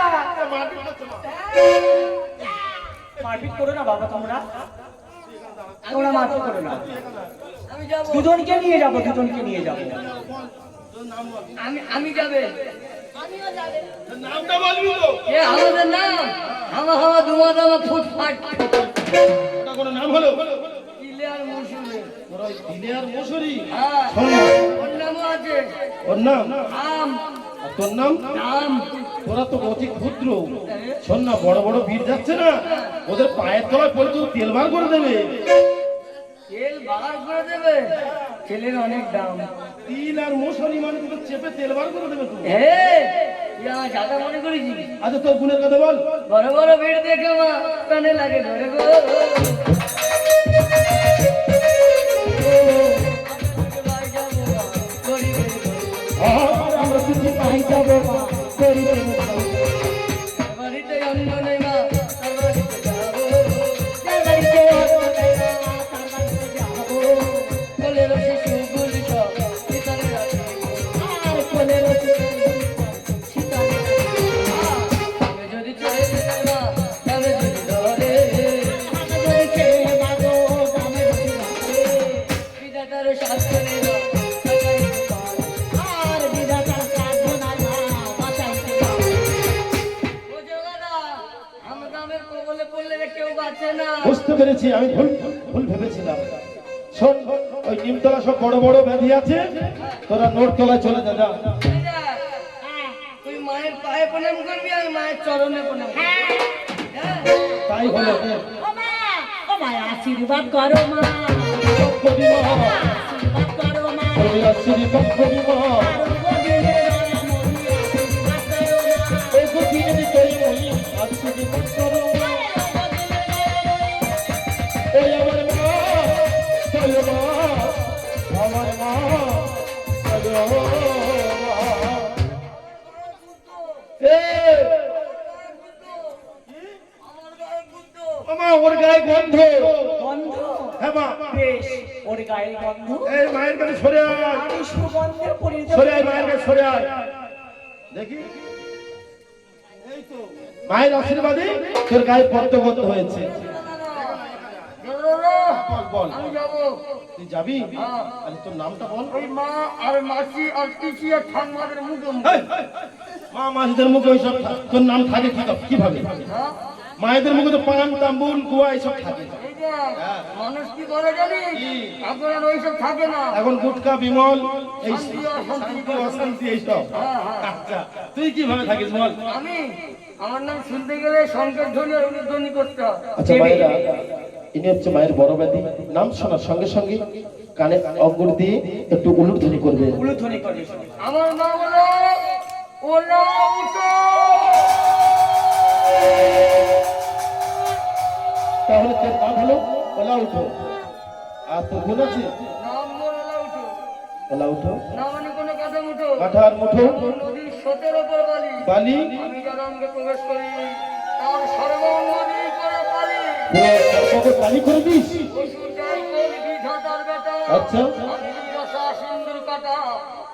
[SPEAKER 2] মারপিট করো না বাবা, তোমরা তোমরা মারপিট করো না।
[SPEAKER 3] আমি যাবো,
[SPEAKER 2] দুজনকে নিয়ে যাবো, দুজনকে নিয়ে যাবো।
[SPEAKER 3] আমি যাবে।
[SPEAKER 1] নামটা বলবি তো?
[SPEAKER 3] এ আমাদের নাম হামা হামা ধুমা ধুমা ফুটফাট।
[SPEAKER 1] ওটা কোনো নাম হলো?
[SPEAKER 3] ইলে আর মুসুরে।
[SPEAKER 1] তোর ওই দিলে আর মশুরি।
[SPEAKER 3] হ্যাঁ,
[SPEAKER 1] শোন না,
[SPEAKER 3] ওর নামও আছে
[SPEAKER 1] ওর নাম
[SPEAKER 3] আম।
[SPEAKER 1] আর তোর নাম?
[SPEAKER 3] আম।
[SPEAKER 1] তোরা তো অতি ক্ষুদ্র। শোন না, বড় বড় বীর যাচ্ছে না, ওদের পায়ের তলায় পড়ে তো তেল বার করে দেবে।
[SPEAKER 3] তেল বার করে দেবে? তেলের অনেক দাম।
[SPEAKER 1] তিল আর মশুরি মানে তোকে চেপে তেল বার করে দেবে তো।
[SPEAKER 3] হে, ইয়া জাদা মনে করেছি।
[SPEAKER 1] আচ্ছা তোর গুণের কথা বল।
[SPEAKER 3] বড় বড় ভিড় দেখে মা প্রাণে লাগে ধরে গো।
[SPEAKER 1] আমরা কিছু পাই যাবো মা, গরিবের মতো।
[SPEAKER 3] বাড়িতে অন্য নেই মা, তার বাড়িতে যাবো। কোলের শিশুগুলি সব ভিতরে রাখি। আমি যদি ছেড়ে দিতে মা, তবে যদি ধরে। বিধাতার শাস্তি নেই মা, বাঁচাইতে পারে। ও জগাদা, আমার নামের কবলে পড়লে রে কেউ বাঁচে না।
[SPEAKER 1] বুঝতে পেরেছি, আমি ভুল ভুল ভেবেছিলাম। শোন, ওই নিমতলা সব বড় বড় ব্যাধি আছে, তোরা নোটতলায় চলে যা। যা।
[SPEAKER 3] তুই মায়ের পায়ে প্রণাম করবি, আমি মায়ের চরণে প্রণাম করবো। হ্যাঁ?
[SPEAKER 1] তাই হলো।
[SPEAKER 2] আশীর্বাদ করো মা,
[SPEAKER 1] কবি মা,
[SPEAKER 2] আশীর্বাদ করো মা।
[SPEAKER 1] তুমি আশীর্বাদ করি মা এই গতিতে করি বলি আশীর্বাদ করো ওই আমার মা চলো মা আমার মা চলো মা
[SPEAKER 4] আমা ওর গায়ে গন্ধ
[SPEAKER 2] গন্ধ
[SPEAKER 4] হ্যাঁ মা
[SPEAKER 2] বেশ ওর গায়ের গন্ধ
[SPEAKER 4] এই মায়ের কাছে সরে আয়
[SPEAKER 2] আমি সুগন্ধে পরিচিত
[SPEAKER 4] সরে আয় মায়ের কাছে সরে আয় দেখি
[SPEAKER 1] মায়ের আশীর্বাদে তোর গায়ে পদ্ম বন্ধ হয়েছে বল বল
[SPEAKER 3] আমি যাবো
[SPEAKER 1] তুই যাবি আরে তোর নামটা বল
[SPEAKER 3] ওই মা আর মাসি আর পিসি আর ঠাম্মাদের মুখে
[SPEAKER 1] এই, মা মাসিদের মুখে ওইসব তোর নাম থাকে কিভাবে মায়েদের মুখে তো পান তাম্বুল গুয়া এইসব থাকে
[SPEAKER 3] মানুষ কি করে জানিস আপনার ওইসব থাকে না
[SPEAKER 1] এখন গুটকা বিমল এই
[SPEAKER 3] শান্তি আর শান্তি।
[SPEAKER 1] অশান্তি এইসব আচ্ছা তুই কিভাবে থাকিস বল
[SPEAKER 3] আমি আমার নাম শুনতে গেলে সংকেত ধ্বনি আর অনুধ্বনি করতে হয়
[SPEAKER 1] আচ্ছা মায়েরা ইনি হচ্ছে মায়ের বড় ব্যাধি নাম শোনার সঙ্গে সঙ্গে কানে অঙ্গুর দিয়ে একটু উলুধ্বনি করবে
[SPEAKER 2] উলুধ্বনি করে
[SPEAKER 3] আমার মা বলো ওলা উঠো
[SPEAKER 1] তাহলে তোর নাম হলো ওলা উঠো আর তোর গুণ আছে
[SPEAKER 3] নাম মোর ওলা উঠো
[SPEAKER 1] ওলা উঠো
[SPEAKER 3] না মানে কোনো কথা মুঠো
[SPEAKER 1] কাঠার মুঠো
[SPEAKER 3] নদীর স্রোতের ওপর বালি
[SPEAKER 1] বালি
[SPEAKER 3] আমি যার অঙ্গে প্রবেশ করি তার সর্বাঙ্গী করে পালি
[SPEAKER 1] পুরো পানি করে দিস
[SPEAKER 3] পশুর গায়ে কোন বিধাতার বেটা
[SPEAKER 1] আচ্ছা
[SPEAKER 3] রসা সিন্দুর কাটা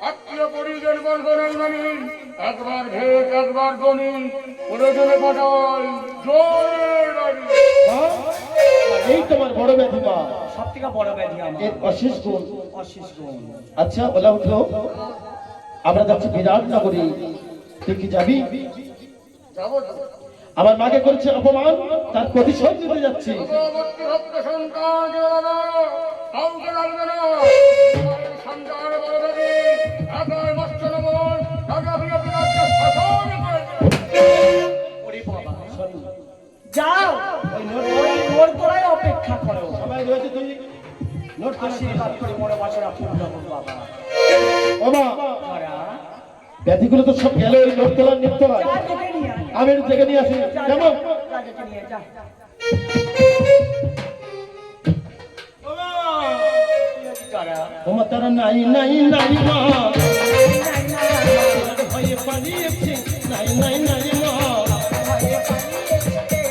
[SPEAKER 3] আত্মীয় পরিজন বর্গনের মানি একবার ভেদ একবার গণি প্রয়োজনে পাঠাই জোরের বাড়ি
[SPEAKER 1] মা, এই তোমার বড় ব্যাধি মা
[SPEAKER 2] সব থেকে বড় ব্যাধি আমার
[SPEAKER 1] এর অশেষ গুণ
[SPEAKER 2] অশেষ গুণ
[SPEAKER 1] আচ্ছা ওলা উঠো আমরা যাচ্ছি বিরাট নগরী তুই কি যাবি
[SPEAKER 3] যাবো তো।
[SPEAKER 1] আমার মাকে করেছে অপমান তার প্রতিশোধ দিতে যাচ্ছি
[SPEAKER 3] ভগবতী ভক্ত সন্তান বাবা কাউকে লাগবে না মায়ের সন্তান বড় দেবী একাই মস্ত নগর রাজা হইয়া বিরাটকে শাসন করেছে
[SPEAKER 2] ওরে বাবা যাও ওই ওর তোরাই অপেক্ষা করো
[SPEAKER 1] সবাই রয়েছে তুই নোট করে
[SPEAKER 2] আশীর্বাদ করে মনে বাসনা পূর্ণ করো বাবা
[SPEAKER 1] ও মা
[SPEAKER 2] ওরা
[SPEAKER 1] ব্যাধিগুলো তো সব গেল ওই নোটতলার নিত্যলায়
[SPEAKER 2] যা ডেকে নিয়ে আয়।
[SPEAKER 1] আমি একটু থেকে নিয়ে আসি
[SPEAKER 2] যা,
[SPEAKER 1] কেমন
[SPEAKER 2] যা ডেকে নিয়ে যা যারা
[SPEAKER 1] ওমা তারা নাই নাই নাই মা
[SPEAKER 2] নাই নাই
[SPEAKER 1] ভয়ে পালিয়েছে নাই নাই নাই মা
[SPEAKER 2] ভয়ে পালিয়েছে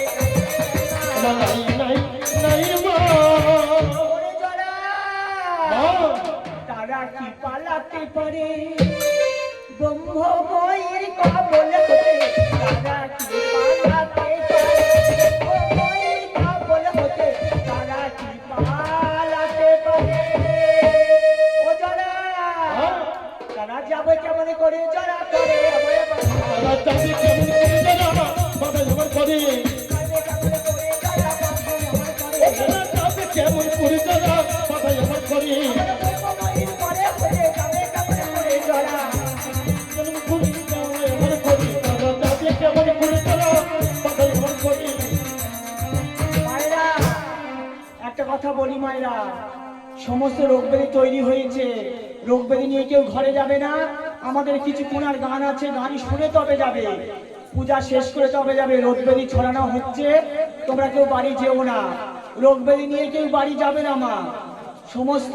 [SPEAKER 1] ওমা নাই নাই নাই মা
[SPEAKER 2] ওরে যারা
[SPEAKER 1] মা
[SPEAKER 2] তারা কি পালাতে পারে ব্রহ্ম বইয়ের কবল হতে তারা কি পালাতে পারে বইয়ের কবল হতে তারা কি পালাতে পারে ও যারা তারা যাবে কেমন করে যারা করে আমায়
[SPEAKER 1] তারা যাবে কেমন করে যারা বাবা আমার করে
[SPEAKER 2] যারা আমার করে
[SPEAKER 1] তারা যাবে কেমন করে যারা বাবা আমার করে
[SPEAKER 2] বইয়ের পরে হতে যাবে কেমন করে যারা
[SPEAKER 1] কেমন করে যারা আমার করে তারা যাবে কেমন করে যারা বাবা আমার করে
[SPEAKER 2] মায়েরা একটা কথা বলি মায়েরা সমস্ত রোগব্যাধি তৈরি হয়েছে রোগব্যাধি নিয়ে কেউ ঘরে যাবে না আমাদের কিছু কোনার গান আছে গান শুনে তবে যাবে পূজা শেষ করে তবে যাবে রোগব্যাধি ছড়ানো হচ্ছে তোমরা কেউ বাড়ি যেও না রোগব্যাধি নিয়ে কেউ বাড়ি যাবে না মা সমস্ত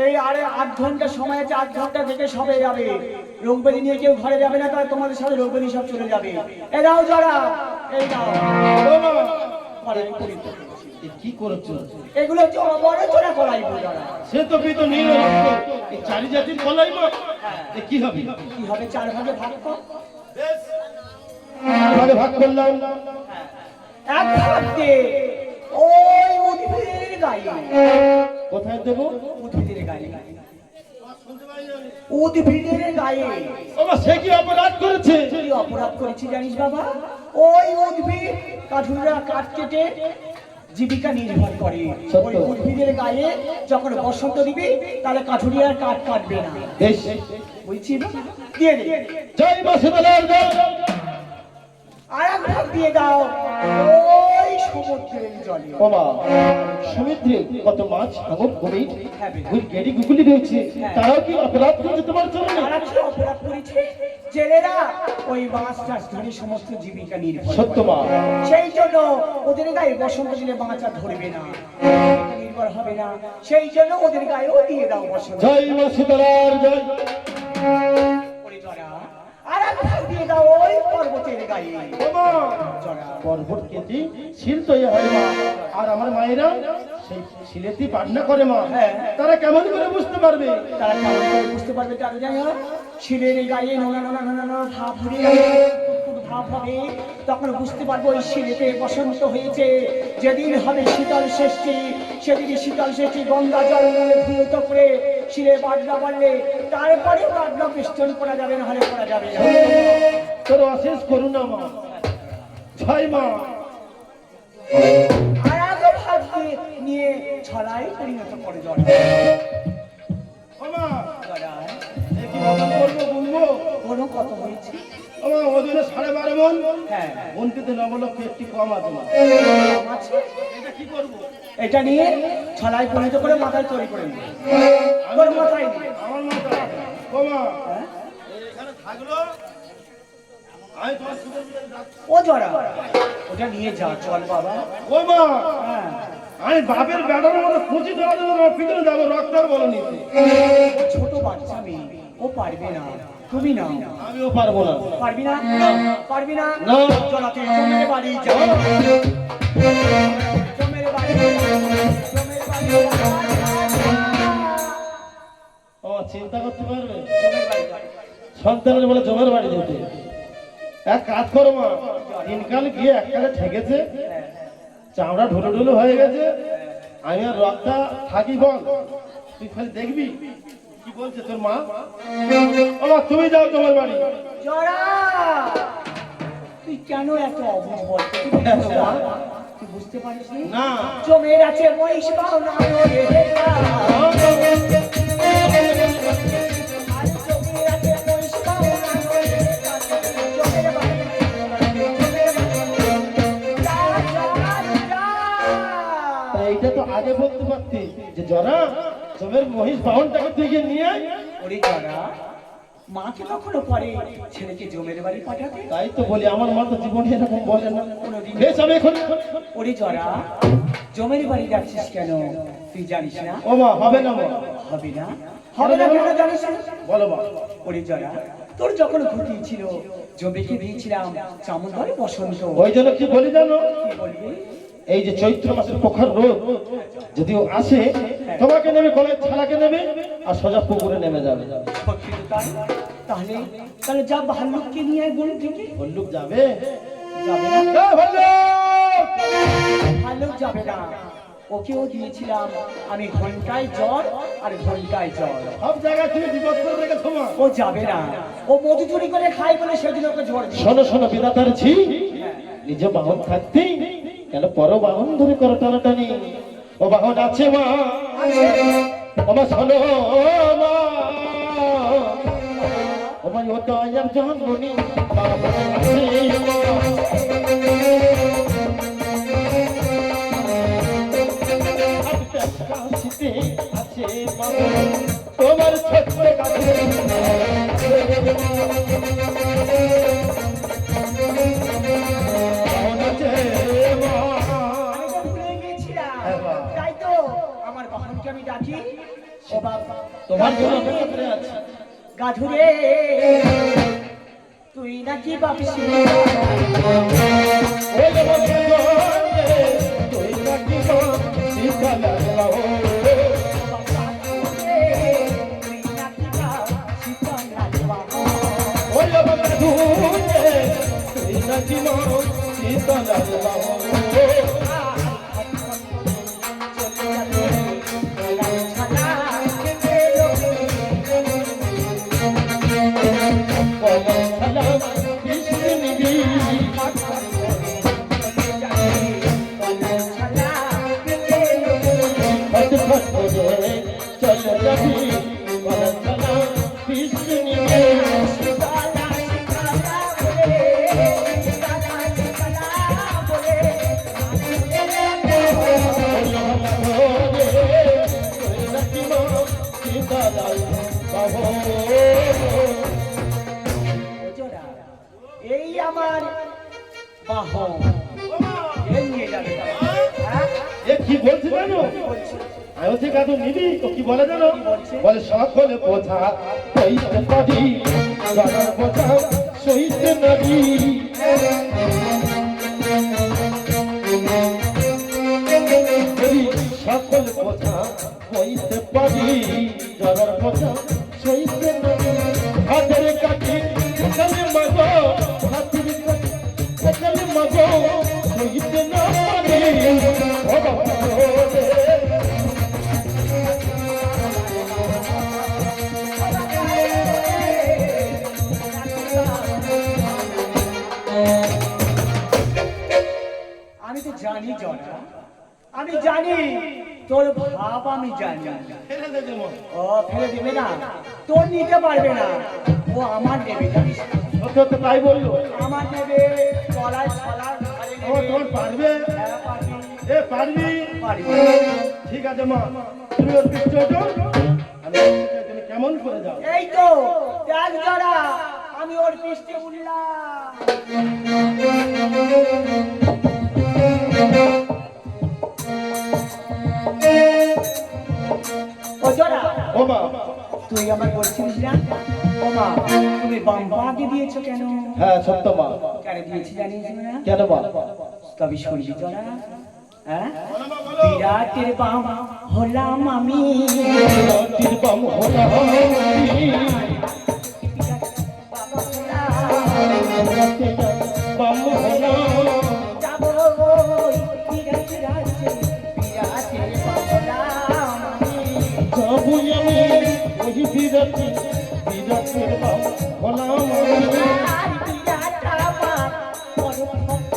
[SPEAKER 2] এই আরে 8 ঘন্টা সময় আছে 8 ঘন্টা থেকে সবে যাবে রোগব্যাধি নিয়ে কেউ ঘরে যাবে না তাহলে তোমাদের সাথে রোগব্যাধি সব চলে যাবে এরাও যারা এই নাও
[SPEAKER 1] ও মা
[SPEAKER 2] ঘরে পরিত্যাগ করছি।
[SPEAKER 1] এ কি করেছো
[SPEAKER 2] এগুলো হচ্ছে অবরচনা করাই বোঝারা
[SPEAKER 1] সে তো বিত নীল এই চারি জাতির কলাই মা এ কি হবে
[SPEAKER 2] কি হবে 4 ভাগে ভাগ কর
[SPEAKER 1] ভাগে ভাগ করলাম
[SPEAKER 2] এক ভাগ দে ওই উদ্ভিদের গায়ে
[SPEAKER 1] কোথায় দেবো
[SPEAKER 2] উদ্ভিদের গায়ে উদ্ভিদের গায়ে
[SPEAKER 1] বাবা সে কি অপরাধ করেছে
[SPEAKER 2] কি অপরাধ করেছি জানিস বাবা ওই উদ্ভিদ কাঠুরা কাঠ কেটে জীবিকা নির্ভর করে
[SPEAKER 1] সত্য।
[SPEAKER 2] ওই উদ্ভিদের গায়ে যখন বসন্ত দিবি তাহলে কাঠুরিয়ার কাঠ কাটবে না
[SPEAKER 1] বেশ
[SPEAKER 2] বুঝছি না? দিয়ে দে
[SPEAKER 1] জয় মা শিবলাল জয়
[SPEAKER 2] আর এক ভাগ দিয়ে দাও ওই সমুদ্রের জলে।
[SPEAKER 1] বাবা সমুদ্রে কত মাছ আঙুর কুমির
[SPEAKER 2] হ্যাঁ,
[SPEAKER 1] ওই গেড়ি গুগলি রয়েছে,
[SPEAKER 2] হ্যাঁ।
[SPEAKER 1] তারাও কি অপরাধ করেছে তোমার জন্য?
[SPEAKER 2] তারা কি অপরাধ করেছে? জেলেরা ওই মাছ চাষ ধরে সমস্ত জীবিকা নির্ভর
[SPEAKER 1] সত্য
[SPEAKER 2] করে।
[SPEAKER 1] মা।
[SPEAKER 2] সেই জন্য ওদের গায়ে বসন্ত দিলে মাছ আর ধরবে না, জীবিকা নির্ভর হবে না, সেই জন্য ওদের গায়েও দিয়ে দাও বসন্ত।
[SPEAKER 1] জয় মা সীতারার জয়।
[SPEAKER 2] ওরে জরা, আর এক ভাগ দিয়ে দাও ওই পর্বতের গায়ে।
[SPEAKER 1] বাবা
[SPEAKER 2] জরা,
[SPEAKER 1] পর্বত কেটে শিল তৈরি হয় মা, আর আমার মায়েরা সেই শিলেতি পাটনা করে মা।
[SPEAKER 2] হ্যাঁ।
[SPEAKER 1] তারা কেমন করে বুঝতে পারবে?
[SPEAKER 2] তারা কেমন করে বুঝতে পারবে? তারা জানে না শিলের গায়ে নোনা নোনা নোনা নোনা ভাব হবে, ভাব হবে, তখন বুঝতে পারবো ওই শিলেতে বসন্ত হয়েছে। যেদিন হবে শীতল ষষ্ঠী, সেদিন শীতল ষষ্ঠী গঙ্গা জল ধুয়ত করে শিলে বাটনা বাড়লে তারপরে বাটনা পিষ্টন করা যাবে, না হলে করা যাবে না।
[SPEAKER 1] তোর অশেষ করুণা মা। জয় মা।
[SPEAKER 2] আর আগে ভাব নিয়ে ছড়াই পরিণত করে জড়া।
[SPEAKER 1] বাবা
[SPEAKER 2] জড়া,
[SPEAKER 1] এ কি বাবা করবো বলবো?
[SPEAKER 2] কোনো কত হয়েছে?
[SPEAKER 1] আমার ওজনে 12.5 মণ।
[SPEAKER 2] হ্যাঁ,
[SPEAKER 1] বন্টিতে নবলক্ষ একটি কম আছে মা।
[SPEAKER 2] কম আছে।
[SPEAKER 1] এটা কি করবো?
[SPEAKER 2] এটা নিয়ে ছলাই পরিণত করে মাথায় তৈরি করে নিই। তোর মাথায় নিয়ে।
[SPEAKER 1] আমার মাথা বাবা
[SPEAKER 2] হ্যাঁ?
[SPEAKER 1] এখানে থাকলো, আমি তোমার সুযোগ দিতে যাচ্ছি।
[SPEAKER 2] ও জরা, ওটা নিয়ে যা, চল বাবা।
[SPEAKER 1] ও মা,
[SPEAKER 2] হ্যাঁ,
[SPEAKER 1] আমি বাপের বেটার মতো খুঁজি ধরা দেবো, আমার পিছনে যাবো, রক্ত আর বলো নিতে।
[SPEAKER 2] ও ছোট বাচ্চা মেয়ে, ও পারবে না, তুমি নাও।
[SPEAKER 1] আমিও পারবো না।
[SPEAKER 2] পারবি না? পারবি না?
[SPEAKER 1] না।
[SPEAKER 2] চল তুই জমের বাড়ি যা। জমের বাড়ি যা, জমের বাড়ি যা।
[SPEAKER 1] ও চিন্তা করতে পারবে?
[SPEAKER 2] জমের বাড়ি যা।
[SPEAKER 1] সন্তানের বলে জমের বাড়ি যেতে। এক কাজ করো মা, দিনকাল গিয়ে এককালে ঠেকেছে,
[SPEAKER 2] হ্যাঁ,
[SPEAKER 1] চামড়া ঢুলো ঢুলো হয়ে গেছে, আমি আর রক্তটা থাকি বল, তুই খালি দেখবি কি বলছে তোর মা। বাবা তুমি যাও তোমার বাড়ি।
[SPEAKER 2] জরা, তুই কেন এত অবুঝ বল? তুই বুঝতে পার? তুই বুঝতে পারিস নি?
[SPEAKER 1] না
[SPEAKER 2] জমের আছে মহিষ বাহনা রে বেটা। আর জমের আছে মহিষ বাহনা রে বেটা। জমের বাড়ি, জমের বাড়ি। যা, যা, যা।
[SPEAKER 1] তা এইটা তো আগে বলতে পারতি যে জরা জমের মহিষ বাহনটাকে তুই গিয়ে নিয়ে আয়।
[SPEAKER 2] ওরে জরা, মাকে কখনো পরে ছেলেকে জমের বাড়ি পাঠাতে?
[SPEAKER 1] তাই তো বলি, আমার মা তো জীবনে এরকম বলে না।
[SPEAKER 2] কোনোদিন।
[SPEAKER 1] বেশ আমি এখন
[SPEAKER 2] ওরে জরা, জমের বাড়ি যাচ্ছিস কেন তুই জানিস না?
[SPEAKER 1] ও মা হবে না মা।
[SPEAKER 2] হবে না? হবে না কেন জানিস না?
[SPEAKER 1] বলো মা।
[SPEAKER 2] ওরে জরা, তোর যখন ঘটিয়েছিল জমিকে দিয়েছিলাম চামুন্ডারে বসন্ত।
[SPEAKER 1] ওই জন্য কি বলি জানো,
[SPEAKER 2] কি বলবি?
[SPEAKER 1] এই যে চৈত্র মাসের প্রখর রোদ যদি ও আসে, তোমাকে নেবে কলের ছালাকে নেবে আর সোজা পুকুরে নেমে যাবে।
[SPEAKER 2] সত্যি তো তাই? তাহলে তাহলে যা ভাল্লুককে নিয়ে আয় বন থেকে।
[SPEAKER 1] ভল্লুক যাবে?
[SPEAKER 2] যাবে না?
[SPEAKER 1] এ ভল্লুক!
[SPEAKER 2] ভাল্লুক যাবে না, ওকেও দিয়েছিলাম আমি ঘন্টায় জ্বর আর ঘন্টায় জ্বর।
[SPEAKER 1] সব জায়গায় তুমি বিপদ করে রেখেছো মা।
[SPEAKER 2] ও যাবে না, ও মধু চুরি করে খাই বলে সেদিন ওকে জ্বর দিয়েছে।
[SPEAKER 1] শোনো শোনো বিধাতার ঝি, নিজ বাহন থাকতে কেন পর বাহন ধরে করো টানাটানি? ও বাহন আছে মা, ও মা শোনো মা, ও মা ও তো আয়ার জন্মনি বাবা আছে মা। কাশিতে আছে মা, তোমার ছোট্ট কাছে
[SPEAKER 2] তাই তো আমার বাহনকে আমি ডাকি। ও বাবা,
[SPEAKER 1] তোমার জন্য অপেক্ষা করে আছি।
[SPEAKER 2] গাধুরে তুই নাকি বাপসি?
[SPEAKER 1] ওই আমার জীবনে তুই নাকি গো সীতা লাগলা ও।
[SPEAKER 2] তুই নাকি সীতা লাগবা?
[SPEAKER 1] ওই আমার জীবনে তুই নাকি গো সীতা লাগলা ও। সালাম কৃষ্ণ নিবি জানো আয়োতে কাদু নিবি তো কি বলে জানো বলে সকলে বোঝা সইতে পারি জড়ার বোঝা সইতে নারি সকল বোঝা সইতে পারি জড়ার বোঝা সইতে নারি হাতের কাছে এখানে মাগো হাতের কাছে এখানে মাগো সইতে না পারি ও বাবা রে
[SPEAKER 2] আমি তো জানি জনা, আমি জানি তোর ভাব, আমি জানি।
[SPEAKER 1] ফেলে দে যেমন
[SPEAKER 2] ও ফেলে দেবে না, তোর নিতে পারবে না, ও আমার নেবে, জানিস না?
[SPEAKER 1] সত্যি সত্যি তাই বললো
[SPEAKER 2] আমার নেবে, গলায় ছলার ঘাড়ে
[SPEAKER 1] ও
[SPEAKER 2] নেবে।
[SPEAKER 1] তোর পারবে
[SPEAKER 2] হ্যাঁ, পারবি,
[SPEAKER 1] এ পারবি
[SPEAKER 2] পারবি।
[SPEAKER 1] ঠিক আছে মা তুমি ওর পিছনে ওঠো আমি দেখতে চাই তুমি কেমন করে যাও
[SPEAKER 2] এই তো দেখ জরা, আমি ওর পৃষ্ঠে উঠলাম। ও জরা,
[SPEAKER 1] ও মা
[SPEAKER 2] তুই আমার বলছিস না, ও মা তুমি বাম পাকে দিয়েছো কেন?
[SPEAKER 1] হ্যাঁ সত্য মা
[SPEAKER 2] কেন দিয়েছি জানিস না?
[SPEAKER 1] কেন মা
[SPEAKER 2] তবে শুনবি তোরা, হ্যাঁ? বিরাটের বাম হলাম আমি,
[SPEAKER 1] তীর বাম হলা বাম হলা
[SPEAKER 2] যাবো ওই বিরাট রাজ্যে, বিরাটের বাম হলাম আমি।
[SPEAKER 1] যাবো আমি ওই বিরাটি বিরাটের বাম হলাম আমি
[SPEAKER 2] আর বিরাট আমার পরম ভক্ত,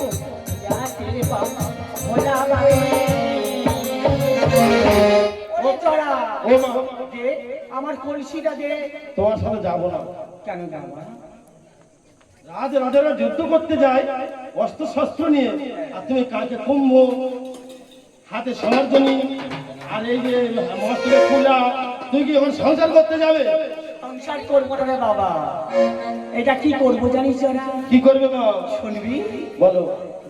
[SPEAKER 2] বিরাটের বাম হলাম আমি। ওরে তোরা,
[SPEAKER 1] ও মা
[SPEAKER 2] দে আমার কলসিটা দে।
[SPEAKER 1] তোমার সাথে যাবো না
[SPEAKER 2] কেন যাবো না?
[SPEAKER 1] রাজ রাজারা যুদ্ধ করতে যায় অস্ত্র শস্ত্র নিয়ে আর তুমি কাকে কুম্ভ হাতে সমার্জনী আর এই যে মস্ত্রে খোলা তুই কি এখন সংসার করতে যাবে
[SPEAKER 2] সংসার করবো না রে বাবা, এটা কি করবো জানিস না?
[SPEAKER 1] কি করবে মা
[SPEAKER 2] শুনবি,
[SPEAKER 1] বলো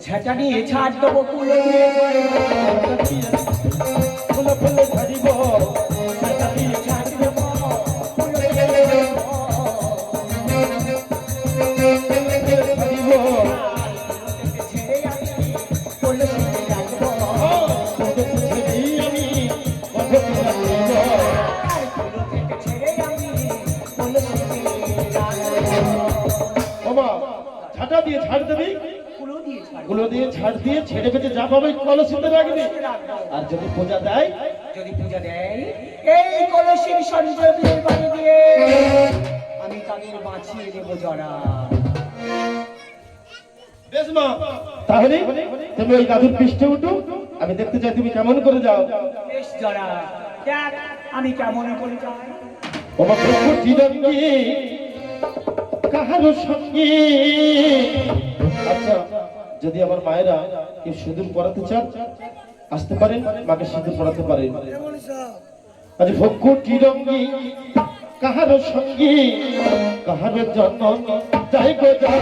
[SPEAKER 2] ঝাঁটা নিয়ে ছাড় দেবো, কুলো দিয়ে
[SPEAKER 1] ফুলে ফুলে ঝাড়িব
[SPEAKER 2] ঝাঁটা দিয়ে ছাড় দেবো, কুলো দিয়ে দেবো।
[SPEAKER 1] ঝাড়িব
[SPEAKER 2] ছেড়ে আমি কলসিতে রাখবো,
[SPEAKER 1] আমি পদ্ধতি রাখিব
[SPEAKER 2] আর কুলো থেকে ছেড়ে আমি কলসিতে রাখবো।
[SPEAKER 1] ও মা ঝাঁটা দিয়ে ছাড় দেবি
[SPEAKER 2] কুলো দিয়ে ছাড়বো,
[SPEAKER 1] গুলো দিয়ে ছাড় দিয়ে ছেড়ে পেটে যা পাবে কলসিতে রাখবি
[SPEAKER 2] রাখবো।
[SPEAKER 1] আর যদি পূজা দেয়
[SPEAKER 2] যদি পূজা দেয় এই কলসির সঞ্জীবনীর বাড়ি দিয়ে আমি তাদের বাঁচিয়ে দেবো জরা।
[SPEAKER 1] বেশ মা তাহলে তুমি ওই দাদুর পৃষ্ঠে উঠো আমি দেখতে চাই তুমি কেমন করে যাও
[SPEAKER 2] বেশ জরা, দেখ আমি কেমন করে যাই।
[SPEAKER 1] তোমার প্রকৃতি রঙ্গি কাহারো সঙ্গে আচ্ছা যদি আমার মায়েরা কেউ সিঁদুর পরাতে চান আসতে পারেন মাকে সিঁদুর পরাতে পারেন আজ ভক্তি রঙ্গি কাহারো সঙ্গে কাহারো জন্য যাই গো যাও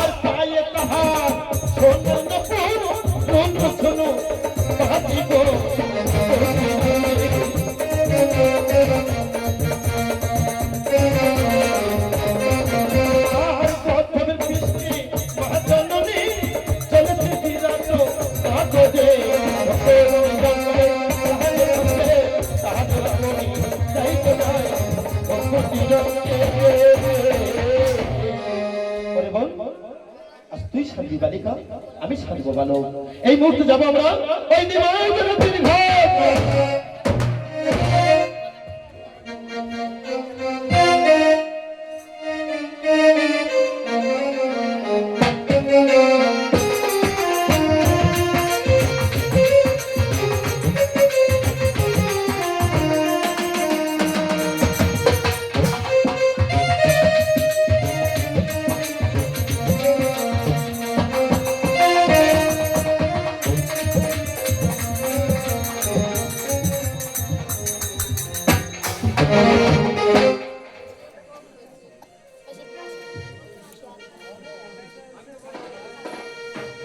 [SPEAKER 1] আর পায়ে তাহার শোনো না শোনো শোনো বাজিব আর পথের বৃষ্টি মহাজননী চলেছে বিরাট কাগজে জঙ্গলে তাহার রঙে যাই তো যায় ভক্তি রঙে ওরে বল আজ তুই শান্তি বালিকা আমি সাজবো বালক এই মুহূর্তে যাবো আমরা ওই নিমাইয়ের ঘর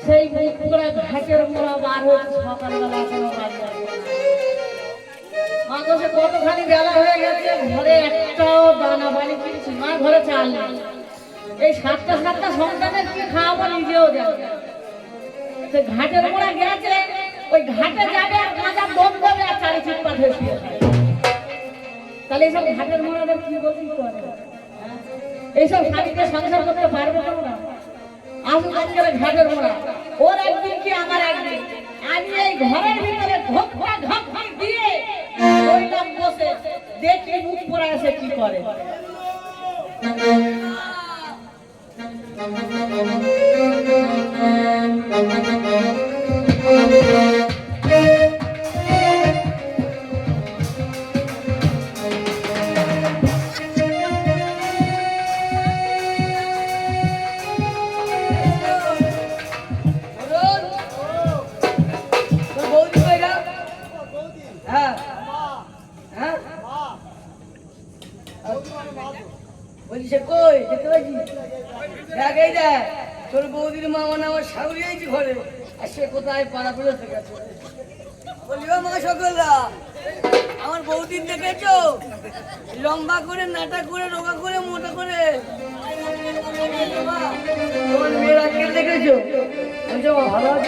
[SPEAKER 3] সেই মুখপুরা ঘাটের মোড়া বার হয়েছে সকালবেলা কোনো বাড়ি আসবে না। মা গো, সে কতখানি বেলা হয়ে গেছে, ঘরে একটাও দানা বাড়ি কিনছি, মা ঘরে চাল নেই। এই সাতটা সন্তানের কি খাওয়াবো নিজেও যাবে। সে ঘাটের মোড়া গেছে, ওই ঘাটে যাবে আর গাঁজা দম দেবে আর চারি চিৎপা ধরে তাহলে এইসব ঘাটের মোড়াদের কি বলছি করে? এইসব স্বামীকে সংসার করতে পারবে না। আসুক আজকের ঘাটের মোড়া, ওর একদিন কি আমার একদিন। আমি এই ঘরের ভিতরে ঘোপটা ঘাপটি দিয়ে ওইটা বসে দেখি মুখ পড়া এসে কি করে। তোর বৌদির মা মানে আমার সাউরিয়েছি ঘরে, আর সে কোথায় পাড়া ফেলে গেছে। বলিও মা সকলরা, আমার বৌদির দেখেছো? লম্বা করে, নাটা করে, রোগা করে, মোটা করে। তোমার মেয়ের আজকে দেখেছো? ভালো